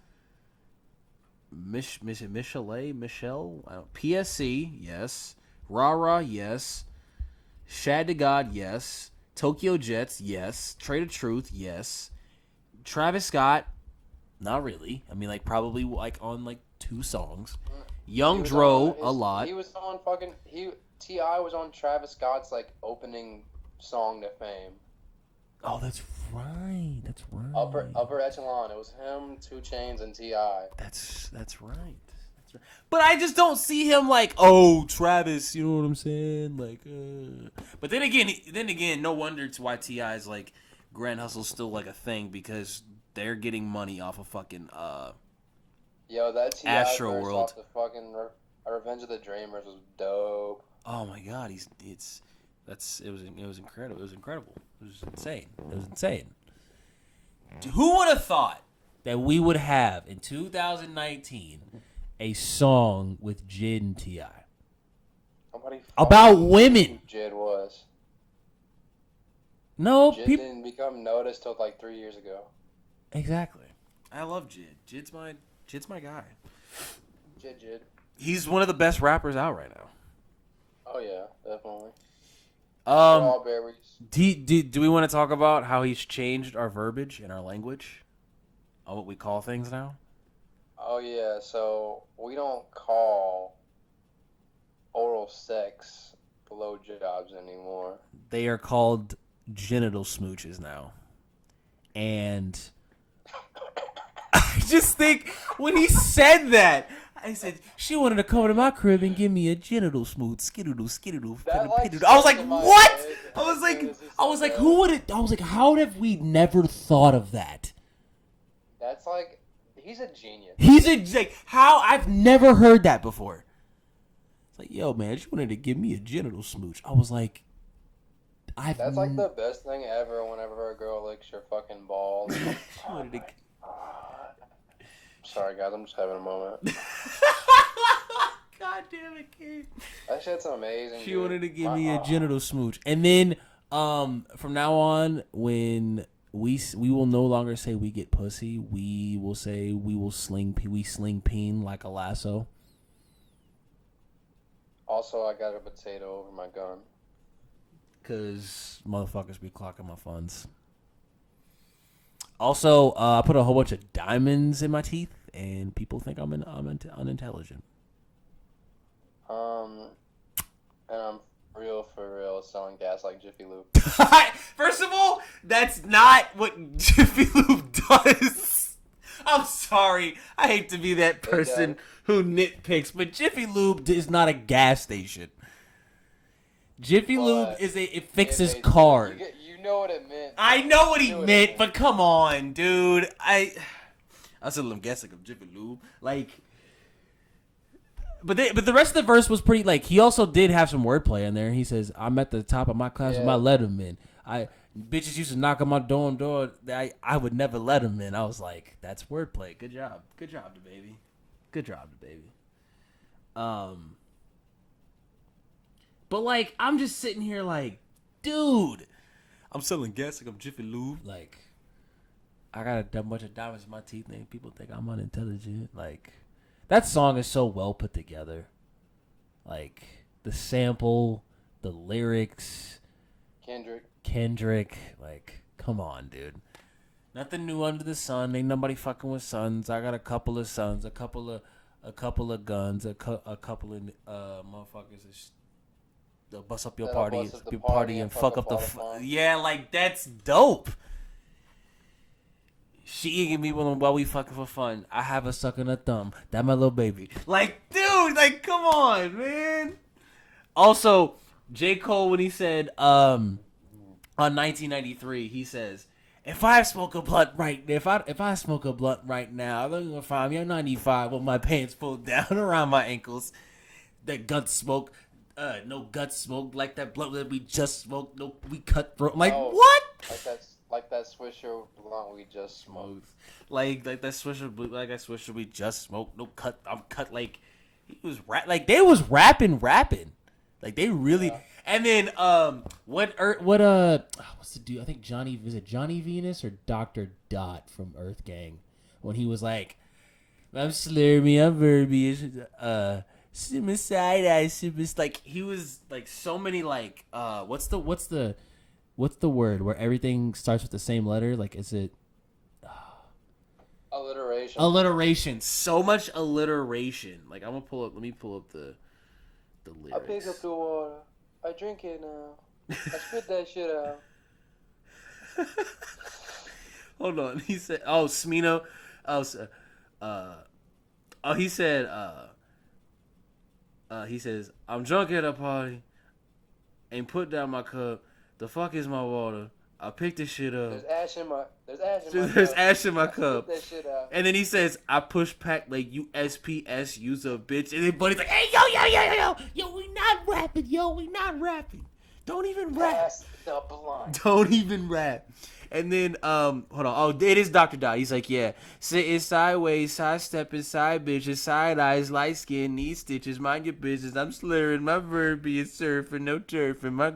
Speaker 1: Michelle? PSC, yes. Rah, yes. Shad to God, yes. Tokyo Jets, yes. Trade of Truth, yes. Travis Scott, not really. I mean, like, probably, like, on, like, 2 songs. Young Dro, a lot.
Speaker 2: He was on fucking... T.I. was on Travis Scott's, like, opening song to fame.
Speaker 1: Oh, that's right. That's right.
Speaker 2: Upper Echelon. It was him, 2 Chainz, and T.I.
Speaker 1: That's right. That's right. But I just don't see him like, oh, Travis. You know what I'm saying? Like, But then again, no wonder it's why T.I. is like Grand Hustle's still like a thing because they're getting money off of fucking
Speaker 2: Yo, that T.I.
Speaker 1: Astro
Speaker 2: verse
Speaker 1: World.
Speaker 2: off the fucking Revenge of the Dreamers was dope.
Speaker 1: Oh my god, it was incredible. It was incredible. It was insane. Who would have thought that we would have in 2019 a song with Jid and T.I. about women?
Speaker 2: Who Jid was.
Speaker 1: No,
Speaker 2: Jid
Speaker 1: people
Speaker 2: didn't become noticed till like 3 years ago.
Speaker 1: Exactly. I love Jid. Jid's my guy.
Speaker 2: Jid.
Speaker 1: He's one of the best rappers out right now.
Speaker 2: Oh yeah, definitely.
Speaker 1: Strawberries. Do we want to talk about how he's changed our verbiage and our language? On what we call things now?
Speaker 2: Oh yeah, so we don't call oral sex blowjobs anymore.
Speaker 1: They are called genital smooches now. And I just think when he said that, I said, she wanted to come to my crib and give me a genital smooch, skidoodle. I was like, what? I was like, who would it? I was like, how have we never thought of that?
Speaker 2: That's like, he's a genius.
Speaker 1: How? I've never heard that before. It's like, yo, man, she wanted to give me a genital smooch. I was like,
Speaker 2: That's like the best thing ever whenever a girl licks your fucking balls. Sorry, guys, I'm just having a moment.
Speaker 1: God damn it, kid.
Speaker 2: That shit's amazing.
Speaker 1: She wanted to give me a genital smooch. And then from now on, when we will no longer say we get pussy, we will say we sling peen like a lasso.
Speaker 2: Also, I got a potato over my gun.
Speaker 1: Because motherfuckers be clocking my funds. Also, I put a whole bunch of diamonds in my teeth, and people think I'm unintelligent.
Speaker 2: And I'm for real selling gas like Jiffy Lube.
Speaker 1: First of all, that's not what Jiffy Lube does. I'm sorry. I hate to be that person who nitpicks, but Jiffy Lube is not a gas station. Jiffy Lube it fixes cars.
Speaker 2: You know what it meant.
Speaker 1: I know what he meant, but come on, dude. I said I'm guessing of Jiffy Lube. Like, but the rest of the verse was pretty. Like, he also did have some wordplay in there. He says, "I'm at the top of my class with my Letterman. Bitches used to knock on my door. I would never let them in." I was like, "That's wordplay. Good job, DaBaby. Good job, DaBaby." But like, I'm just sitting here like, dude, I'm selling gas like I'm Jiffy Lube. Like, I got a bunch of diamonds in my teeth, and people think I'm unintelligent. Like, that song is so well put together. Like, the sample, the lyrics. Kendrick. Like, come on, dude. Nothing new under the sun. Ain't nobody fucking with sons. I got a couple of sons, a couple of guns, a couple of motherfuckers that bust up your party and fuck up the yeah, like, that's dope. She eating me while we fucking for fun. I have a suck on her thumb. That my little baby. Like, dude, like, come on, man. Also, J. Cole, when he said, on 1993, he says, if I smoke a blunt right now, I'm gonna find me at 95 with my pants pulled down around my ankles. That gut smoke, no gut smoke like that blunt that we just smoked. No, we cut throat. Like,
Speaker 2: Oh.
Speaker 1: what?
Speaker 2: Like that Swisher blunt we just smoked.
Speaker 1: Like that Swisher we just smoked. No cut. I'm cut. Like he was they was rapping. Like they really.
Speaker 2: Yeah.
Speaker 1: And then what's the dude? I think Johnny Venus or Dr. Dot from Earth Gang when he was like, I'm slurmy, I'm verbiage, suicide, like he was like so many like what's the word where everything starts with the same letter? Like, is it
Speaker 2: Alliteration.
Speaker 1: alliteration? So much alliteration. Like, let me pull up the lyrics.
Speaker 2: I pick up the water. I drink it now. I spit that shit out.
Speaker 1: Hold on. He said, "Oh, Smino." He said, he says, "I'm drunk at a party. Ain't put down my cup. The fuck is my water? I picked this shit up.
Speaker 2: There's ash in my
Speaker 1: There's ash in my cup."
Speaker 2: Spit that shit out.
Speaker 1: And then he says, "I push pack like USPS, use a bitch." And then Buddy's like, "Hey, yo, we not rapping. Don't even rap.
Speaker 2: Pass the blunt.
Speaker 1: Don't even rap." And then, hold on. Oh, it is Dr. Dot. He's like, yeah. Sitting sideways, sidestepping, side bitches, side eyes, light skin, knee stitches, mind your business. I'm slurring, my verbiage surfing, no turfing. My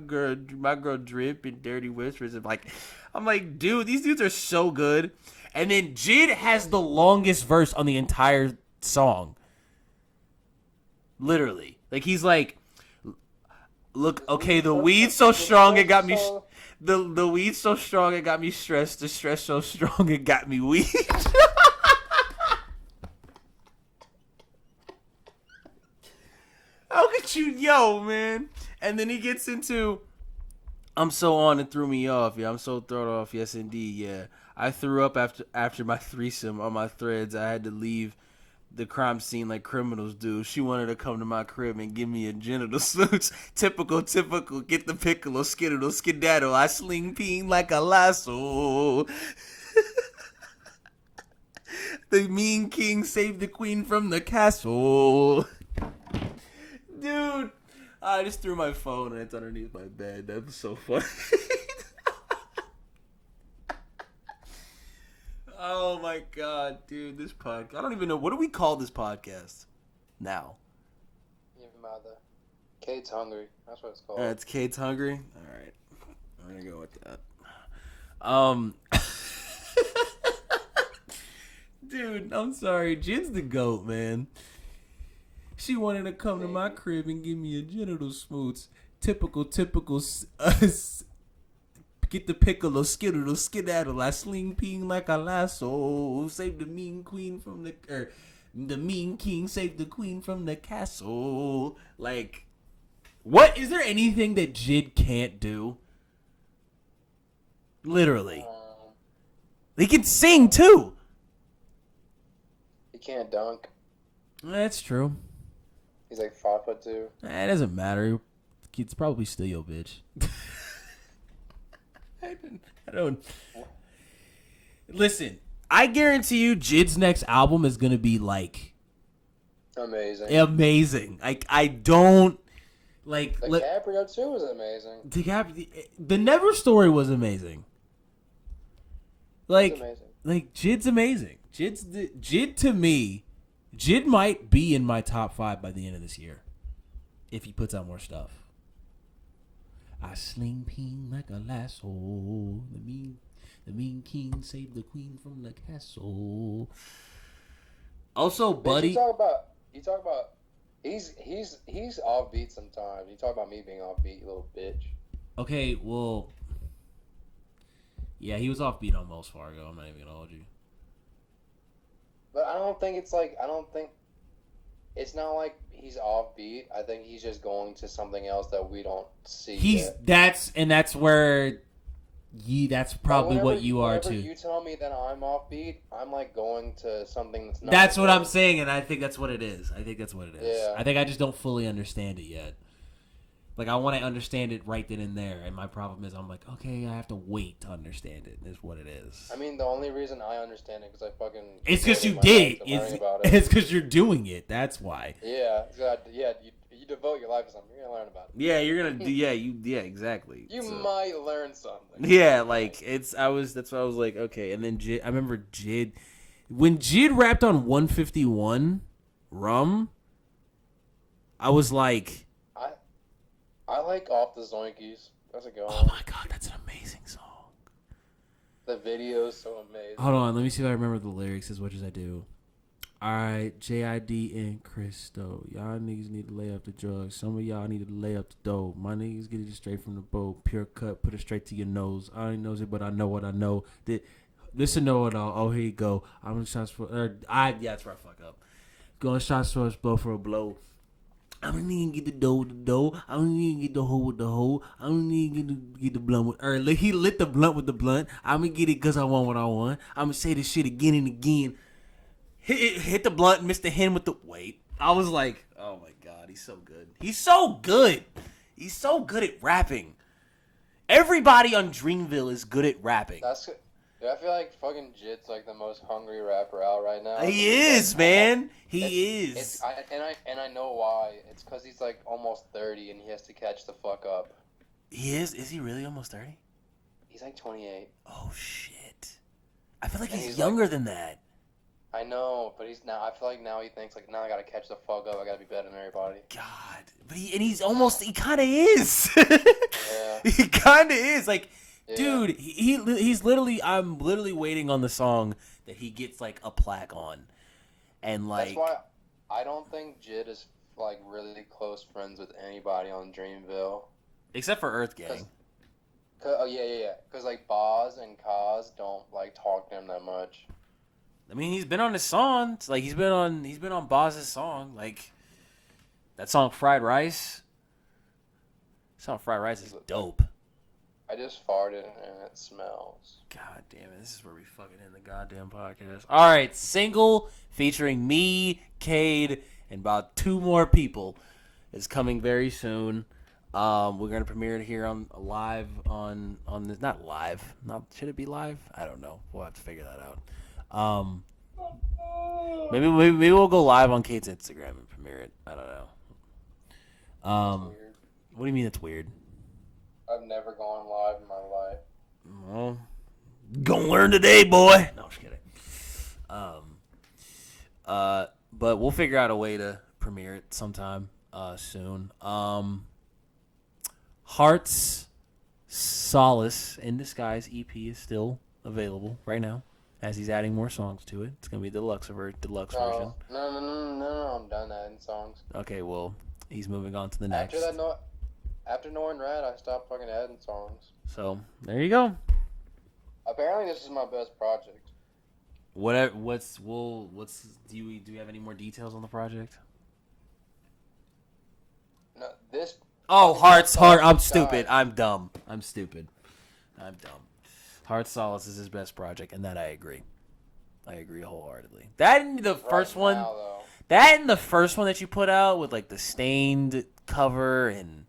Speaker 1: girl dripping, dirty whispers. I'm like, dude, these dudes are so good. And then Jid has the longest verse on the entire song. Literally. Like, he's like, look, okay, the weed's so strong it got me... The weed's so strong it got me stressed. The stress so strong it got me weak. How could you, man? And then he gets into, I'm so on and threw me off. Yeah, I'm so thrown off. Yes, indeed. Yeah, I threw up after my threesome on my threads. I had to leave the crime scene like criminals do. She wanted to come to my crib and give me a genital smooch. Typical, get the piccolo, skiddle, skedaddle. I sling peen like a lasso. The mean king saved the queen from the castle. Dude, I just threw my phone and it's underneath my bed. That was so funny. Oh my god, dude, this podcast. I don't even know. What do we call this podcast now?
Speaker 2: Your mother. Kate's hungry. That's what it's called.
Speaker 1: It's Kate's Hungry? Alright. I'm gonna go with that. Dude, I'm sorry. Jid's the GOAT, man. She wanted to come to my crib and give me a genital smooch. Typical, get the piccolo, skiddle, skedaddle. I sling peen like a lasso. Save the mean queen from the mean king saved the queen from the castle. Like, what? Is there anything that Jid can't do? Literally. He can sing, too.
Speaker 2: He can't dunk.
Speaker 1: That's true.
Speaker 2: He's like 5'2".
Speaker 1: It doesn't matter. It's probably still your bitch. I don't. Listen, I guarantee you, Jid's next album is gonna be like amazing. Like, I don't like.
Speaker 2: DiCaprio too was amazing.
Speaker 1: The Never Story was amazing. Like, Jid's amazing. Jid to me. Jid might be in my top 5 by the end of this year, if he puts out more stuff. I sling peen like a lasso. The mean king saved the queen from the castle. Also, Buddy.
Speaker 2: You talk about. He's offbeat sometimes. You talk about me being offbeat, you little bitch.
Speaker 1: Okay, well, yeah, he was offbeat on Wells Fargo. I'm not even gonna hold you.
Speaker 2: But I don't think it's not like he's offbeat. I think he's just going to something else that we don't see.
Speaker 1: That's where
Speaker 3: That's probably what you are
Speaker 2: whenever
Speaker 3: too.
Speaker 2: you tell me that I'm offbeat, I'm like going to something that's not.
Speaker 3: That's what I'm saying, and I think that's what it is. I think
Speaker 2: Yeah.
Speaker 3: I think I just don't fully understand it yet. Like, I want to understand it right then and there, and my problem is I'm like, okay, I have to wait to understand it, is what it is.
Speaker 2: I mean, the only reason I understand it because I fucking.
Speaker 3: It's because you
Speaker 2: devoted my
Speaker 3: did
Speaker 2: life
Speaker 3: it.
Speaker 2: to learning about it.
Speaker 3: It's because you're doing it. That's why.
Speaker 2: Yeah, you devote your life to something, you're gonna learn about it.
Speaker 1: Yeah, you're gonna do. Yeah, exactly.
Speaker 2: You
Speaker 1: So-
Speaker 2: might learn something.
Speaker 1: Yeah, like that's why I was like, okay. And then I remember Jid, when Jid rapped on 151 Rum, I was like,
Speaker 2: I like Off the Zoinkies. That's a good
Speaker 1: oh
Speaker 2: one.
Speaker 1: my god, that's an amazing song.
Speaker 2: The video is so amazing.
Speaker 3: Hold on, let me see if I remember the lyrics as much as I do. Alright, JID and Cristo. Y'all niggas need to lay up the drugs. Some of y'all need to lay up the dough. My niggas get it straight from the boat. Pure cut, put it straight to your nose. I ain't knows it, but I know what I know. This a know it all. Oh, here you go. I'm gonna shots for that's where I fuck up. Going shots for us, blow for a blow. I don't need to get the dough with the dough. I don't need to get the hoe with the hoe. I don't need to get the blunt with her. He lit the blunt with the blunt. I'm gonna get it because I want what I want. I'm gonna say this shit again and again. Hit the blunt, Mr. Hen with the wait. I was like, oh my god, he's so good. He's so good. He's so good at rapping. Everybody on Dreamville is good at rapping.
Speaker 2: Yeah, I feel like fucking Jid's like the most hungry rapper out right now.
Speaker 1: He is, man. He is.
Speaker 2: I know why. It's because he's like almost 30 and he has to catch the fuck up.
Speaker 1: He is. Is he really almost 30?
Speaker 2: He's like 28.
Speaker 1: Oh shit. I feel like
Speaker 2: And
Speaker 1: he's
Speaker 2: he's
Speaker 1: younger
Speaker 2: like-
Speaker 1: than that.
Speaker 2: I know, but I feel like now he thinks like, now I gotta catch the fuck up. I gotta be better than everybody.
Speaker 1: God, but he kind of is.
Speaker 2: Yeah.
Speaker 1: He kind of is. Like,
Speaker 2: Yeah.
Speaker 1: dude, he's literally. I'm literally waiting on the song that he gets like a plaque on, and like.
Speaker 2: That's why I don't think Jid is like really close friends with anybody on Dreamville.
Speaker 1: Except for Earth Gang.
Speaker 2: Oh yeah. Because like Boz and Kaz don't like talk to him that much.
Speaker 1: I mean, he's been on his songs. Like he's been on Boz's song. Like that song "Fried Rice." Song "Fried Rice" is dope.
Speaker 2: I just farted and it smells.
Speaker 1: God damn it! This is where we fucking end the goddamn podcast. All right, single featuring me, Cade, and about 2 more people is coming very soon. We're gonna premiere it here on live on this. Not live. Should it be live? I don't know. We'll have to figure that out. Maybe we'll go live on Kate's Instagram and premiere it. I don't know.
Speaker 2: Weird.
Speaker 1: What do you mean it's weird?
Speaker 2: I've never gone live in my life.
Speaker 1: Well, gonna learn today, boy. No, I'm just kidding. But we'll figure out a way to premiere it sometime soon. Heart's Solace in Disguise EP is still available right now, as he's adding more songs to it. It's gonna be a deluxe version.
Speaker 2: No, I'm done adding songs.
Speaker 1: Okay, well, he's moving on to the next.
Speaker 2: After Northern Rat, I stopped fucking adding songs.
Speaker 1: So there you go.
Speaker 2: Apparently, this is my best project.
Speaker 1: Do you have any more details on the project?
Speaker 2: No, this.
Speaker 1: Oh, Heart. I'm stupid.
Speaker 2: God.
Speaker 1: I'm dumb. I'm stupid. I'm dumb. Heart Solace is his best project, and that I agree. I agree wholeheartedly. That and the first
Speaker 2: Right
Speaker 1: one.
Speaker 2: now, though.
Speaker 1: That and the first one that you put out with like the Stained cover and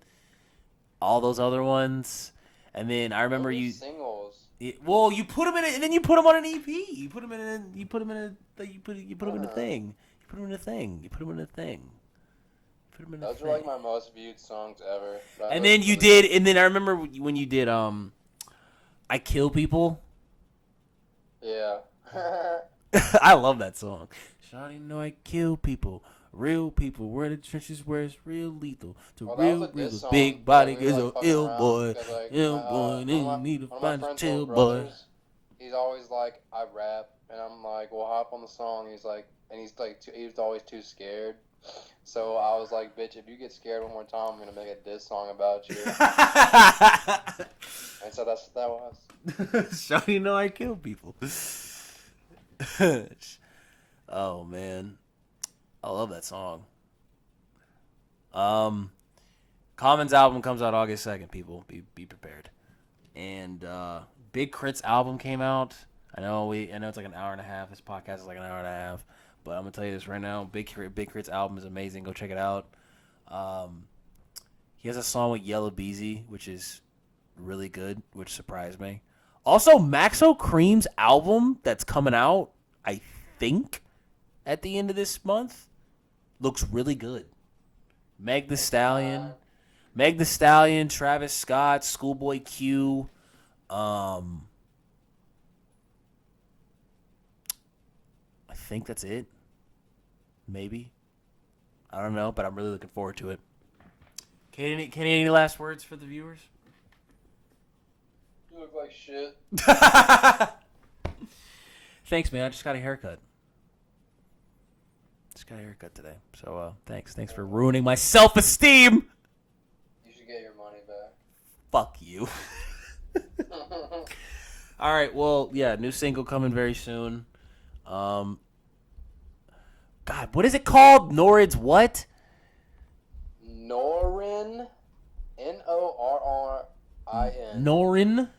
Speaker 1: all those other ones. And then I remember
Speaker 2: Those are
Speaker 1: you.
Speaker 2: singles.
Speaker 1: Well, you put them in it, and then you put them on an EP. You put them in a. You put them in a. You put them in a thing. You put them in a thing. You put them in a thing. Put them in a
Speaker 2: Those
Speaker 1: thing.
Speaker 2: are like my most viewed songs ever.
Speaker 1: And then you did, and then I remember when you did I Kill People.
Speaker 2: Yeah.
Speaker 1: I love that song. Shawty know I kill people. Real people. Where the trenches where it's real lethal. To
Speaker 2: Well, that was
Speaker 1: real
Speaker 2: a diss
Speaker 1: real
Speaker 2: song
Speaker 1: big
Speaker 2: that
Speaker 1: body
Speaker 2: we
Speaker 1: is
Speaker 2: like
Speaker 1: a
Speaker 2: fucking
Speaker 1: ill
Speaker 2: around
Speaker 1: boy.
Speaker 2: because, like,
Speaker 1: Ill boy. And then
Speaker 2: one
Speaker 1: you
Speaker 2: of
Speaker 1: need to
Speaker 2: one of
Speaker 1: find
Speaker 2: my
Speaker 1: a
Speaker 2: friend's
Speaker 1: chill
Speaker 2: little
Speaker 1: boy.
Speaker 2: brothers, he's always like, I rap, and I'm like, well, hop on the song. He's like, and he's like, he's always too scared. So I was like, bitch, if you get scared one more time, I'm gonna make a diss song about you. And so that's what that was.
Speaker 1: Shawty know I kill people. Oh man, I love that song. Common's album comes out August 2nd. People be prepared, and Big Crit's album came out. I know it's like an hour and a half. This podcast is like an hour and a half. But I'm gonna tell you this right now. Big Crit's album is amazing. Go check it out. He has a song with Yellow Beezy, which is really good, which surprised me. Also, Maxo Cream's album that's coming out, I think, at the end of this month, looks really good. Meg Thee Stallion, Travis Scott, Schoolboy Q. I think that's it. Maybe. I don't know, but I'm really looking forward to it. Any last words for the viewers?
Speaker 2: You look like shit.
Speaker 1: Thanks, man. I just got a haircut. Today. So, thanks. Thanks for ruining my self-esteem.
Speaker 2: You should get your money back.
Speaker 1: Fuck you. All right. Well, yeah. New single coming very soon. God, what is it called? Norid's what?
Speaker 2: Norin.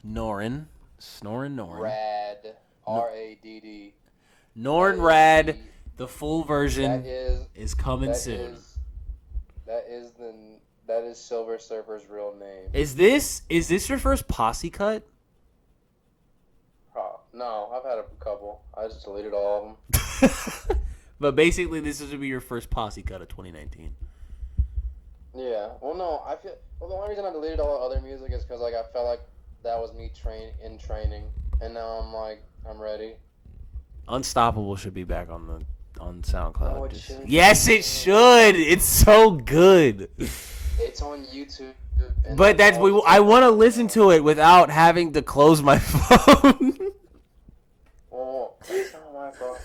Speaker 2: Norrin.
Speaker 1: Snorin.
Speaker 2: Rad. RADD.
Speaker 1: Norin Rad. The full version is coming soon.
Speaker 2: That is Silver Surfer's real name.
Speaker 1: Is this your first posse cut?
Speaker 2: No, I've had a couple. I just deleted all of them.
Speaker 1: But basically, this is to be your first posse cut of 2019.
Speaker 2: Yeah. Well, no, the only reason I deleted all the other music is because, like, I felt like that was me in training, and now I'm like, I'm ready.
Speaker 1: Unstoppable should be back on SoundCloud.
Speaker 2: No, it shouldn't.
Speaker 1: Yes, it should. It's so good.
Speaker 2: It's on YouTube.
Speaker 1: But I want to listen to it without having to close my phone.
Speaker 2: Well, that's not my problem.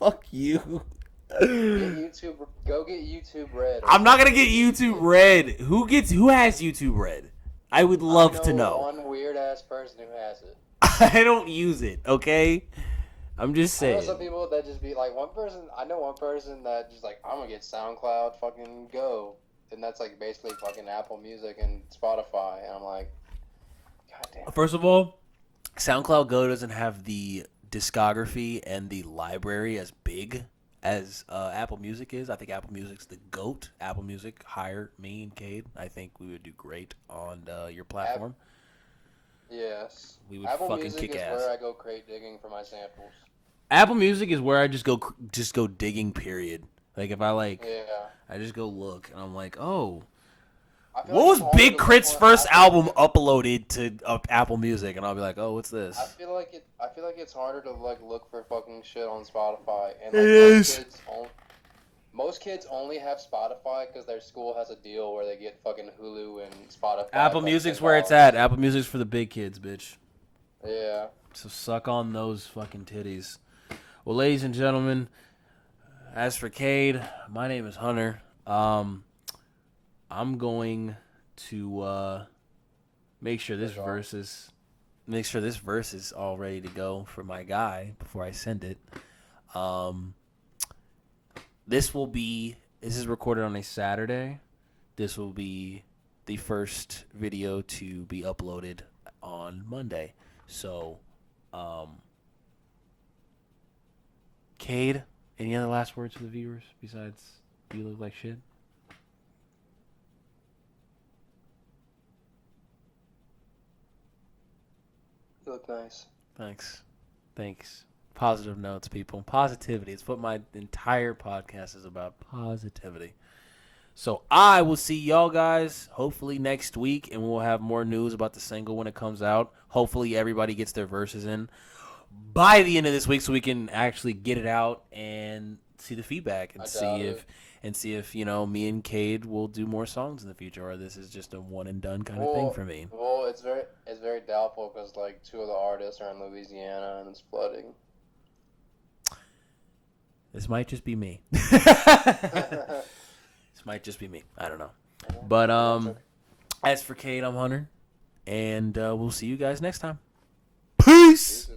Speaker 1: Fuck you.
Speaker 2: Go get YouTube Red.
Speaker 1: I'm not gonna get YouTube Red. Who has YouTube Red? I would love to know.
Speaker 2: One weird ass person who has it.
Speaker 1: I don't use it. Okay, I'm just saying.
Speaker 2: I know some people that just be like I know one person that just like, I'm gonna get SoundCloud, fucking go, and that's like basically fucking Apple Music and Spotify, and I'm like, god damn.
Speaker 1: First of all, SoundCloud Go doesn't have the discography and the library as big as Apple Music is. I think Apple Music's the GOAT. Apple Music, hire me and Cade. I think we would do great on your platform.
Speaker 2: Yes.
Speaker 1: We would
Speaker 2: Apple
Speaker 1: fucking
Speaker 2: Music
Speaker 1: kick
Speaker 2: is
Speaker 1: ass.
Speaker 2: where I go crate digging for my samples.
Speaker 1: Apple Music is where I just go digging, period. Like, if I
Speaker 2: Yeah.
Speaker 1: I just go look, and I'm like, oh.
Speaker 2: I feel
Speaker 1: What
Speaker 2: like
Speaker 1: was
Speaker 2: it's hard
Speaker 1: Big
Speaker 2: to
Speaker 1: Crit's
Speaker 2: look for
Speaker 1: first
Speaker 2: Apple
Speaker 1: album
Speaker 2: Music.
Speaker 1: uploaded to Apple Music? And I'll be like, oh, what's this?
Speaker 2: I feel like it's harder to like look for fucking shit on Spotify. And
Speaker 1: It
Speaker 2: like,
Speaker 1: is.
Speaker 2: Most kids only have Spotify because their school has a deal where they get fucking Hulu and Spotify.
Speaker 1: Apple
Speaker 2: for, like,
Speaker 1: Music's
Speaker 2: $10.
Speaker 1: where it's at. Apple Music's for the big kids, bitch.
Speaker 2: Yeah.
Speaker 1: So suck on those fucking titties. Well, ladies and gentlemen, as for Cade, my name is Hunter. I'm going to make sure this verse is all ready to go for my guy before I send it. This is recorded on a Saturday. This will be the first video to be uploaded on Monday. So, Cade, any other last words for the viewers besides you look like shit?
Speaker 2: You look nice.
Speaker 1: Thanks. Positive notes, people. Positivity. It's what my entire podcast is about. Positivity. So I will see y'all guys hopefully next week, and we'll have more news about the single when it comes out. Hopefully everybody gets their verses in by the end of this week so we can actually get it out and see the feedback and see if me and Cade will do more songs in the future, or this is just a one and done kind of thing for me.
Speaker 2: Well, it's very doubtful because like 2 of the artists are in Louisiana and it's flooding.
Speaker 1: This might just be me. This might just be me. I don't know. But as for Cade, I'm Hunter, and we'll see you guys next time. Peace.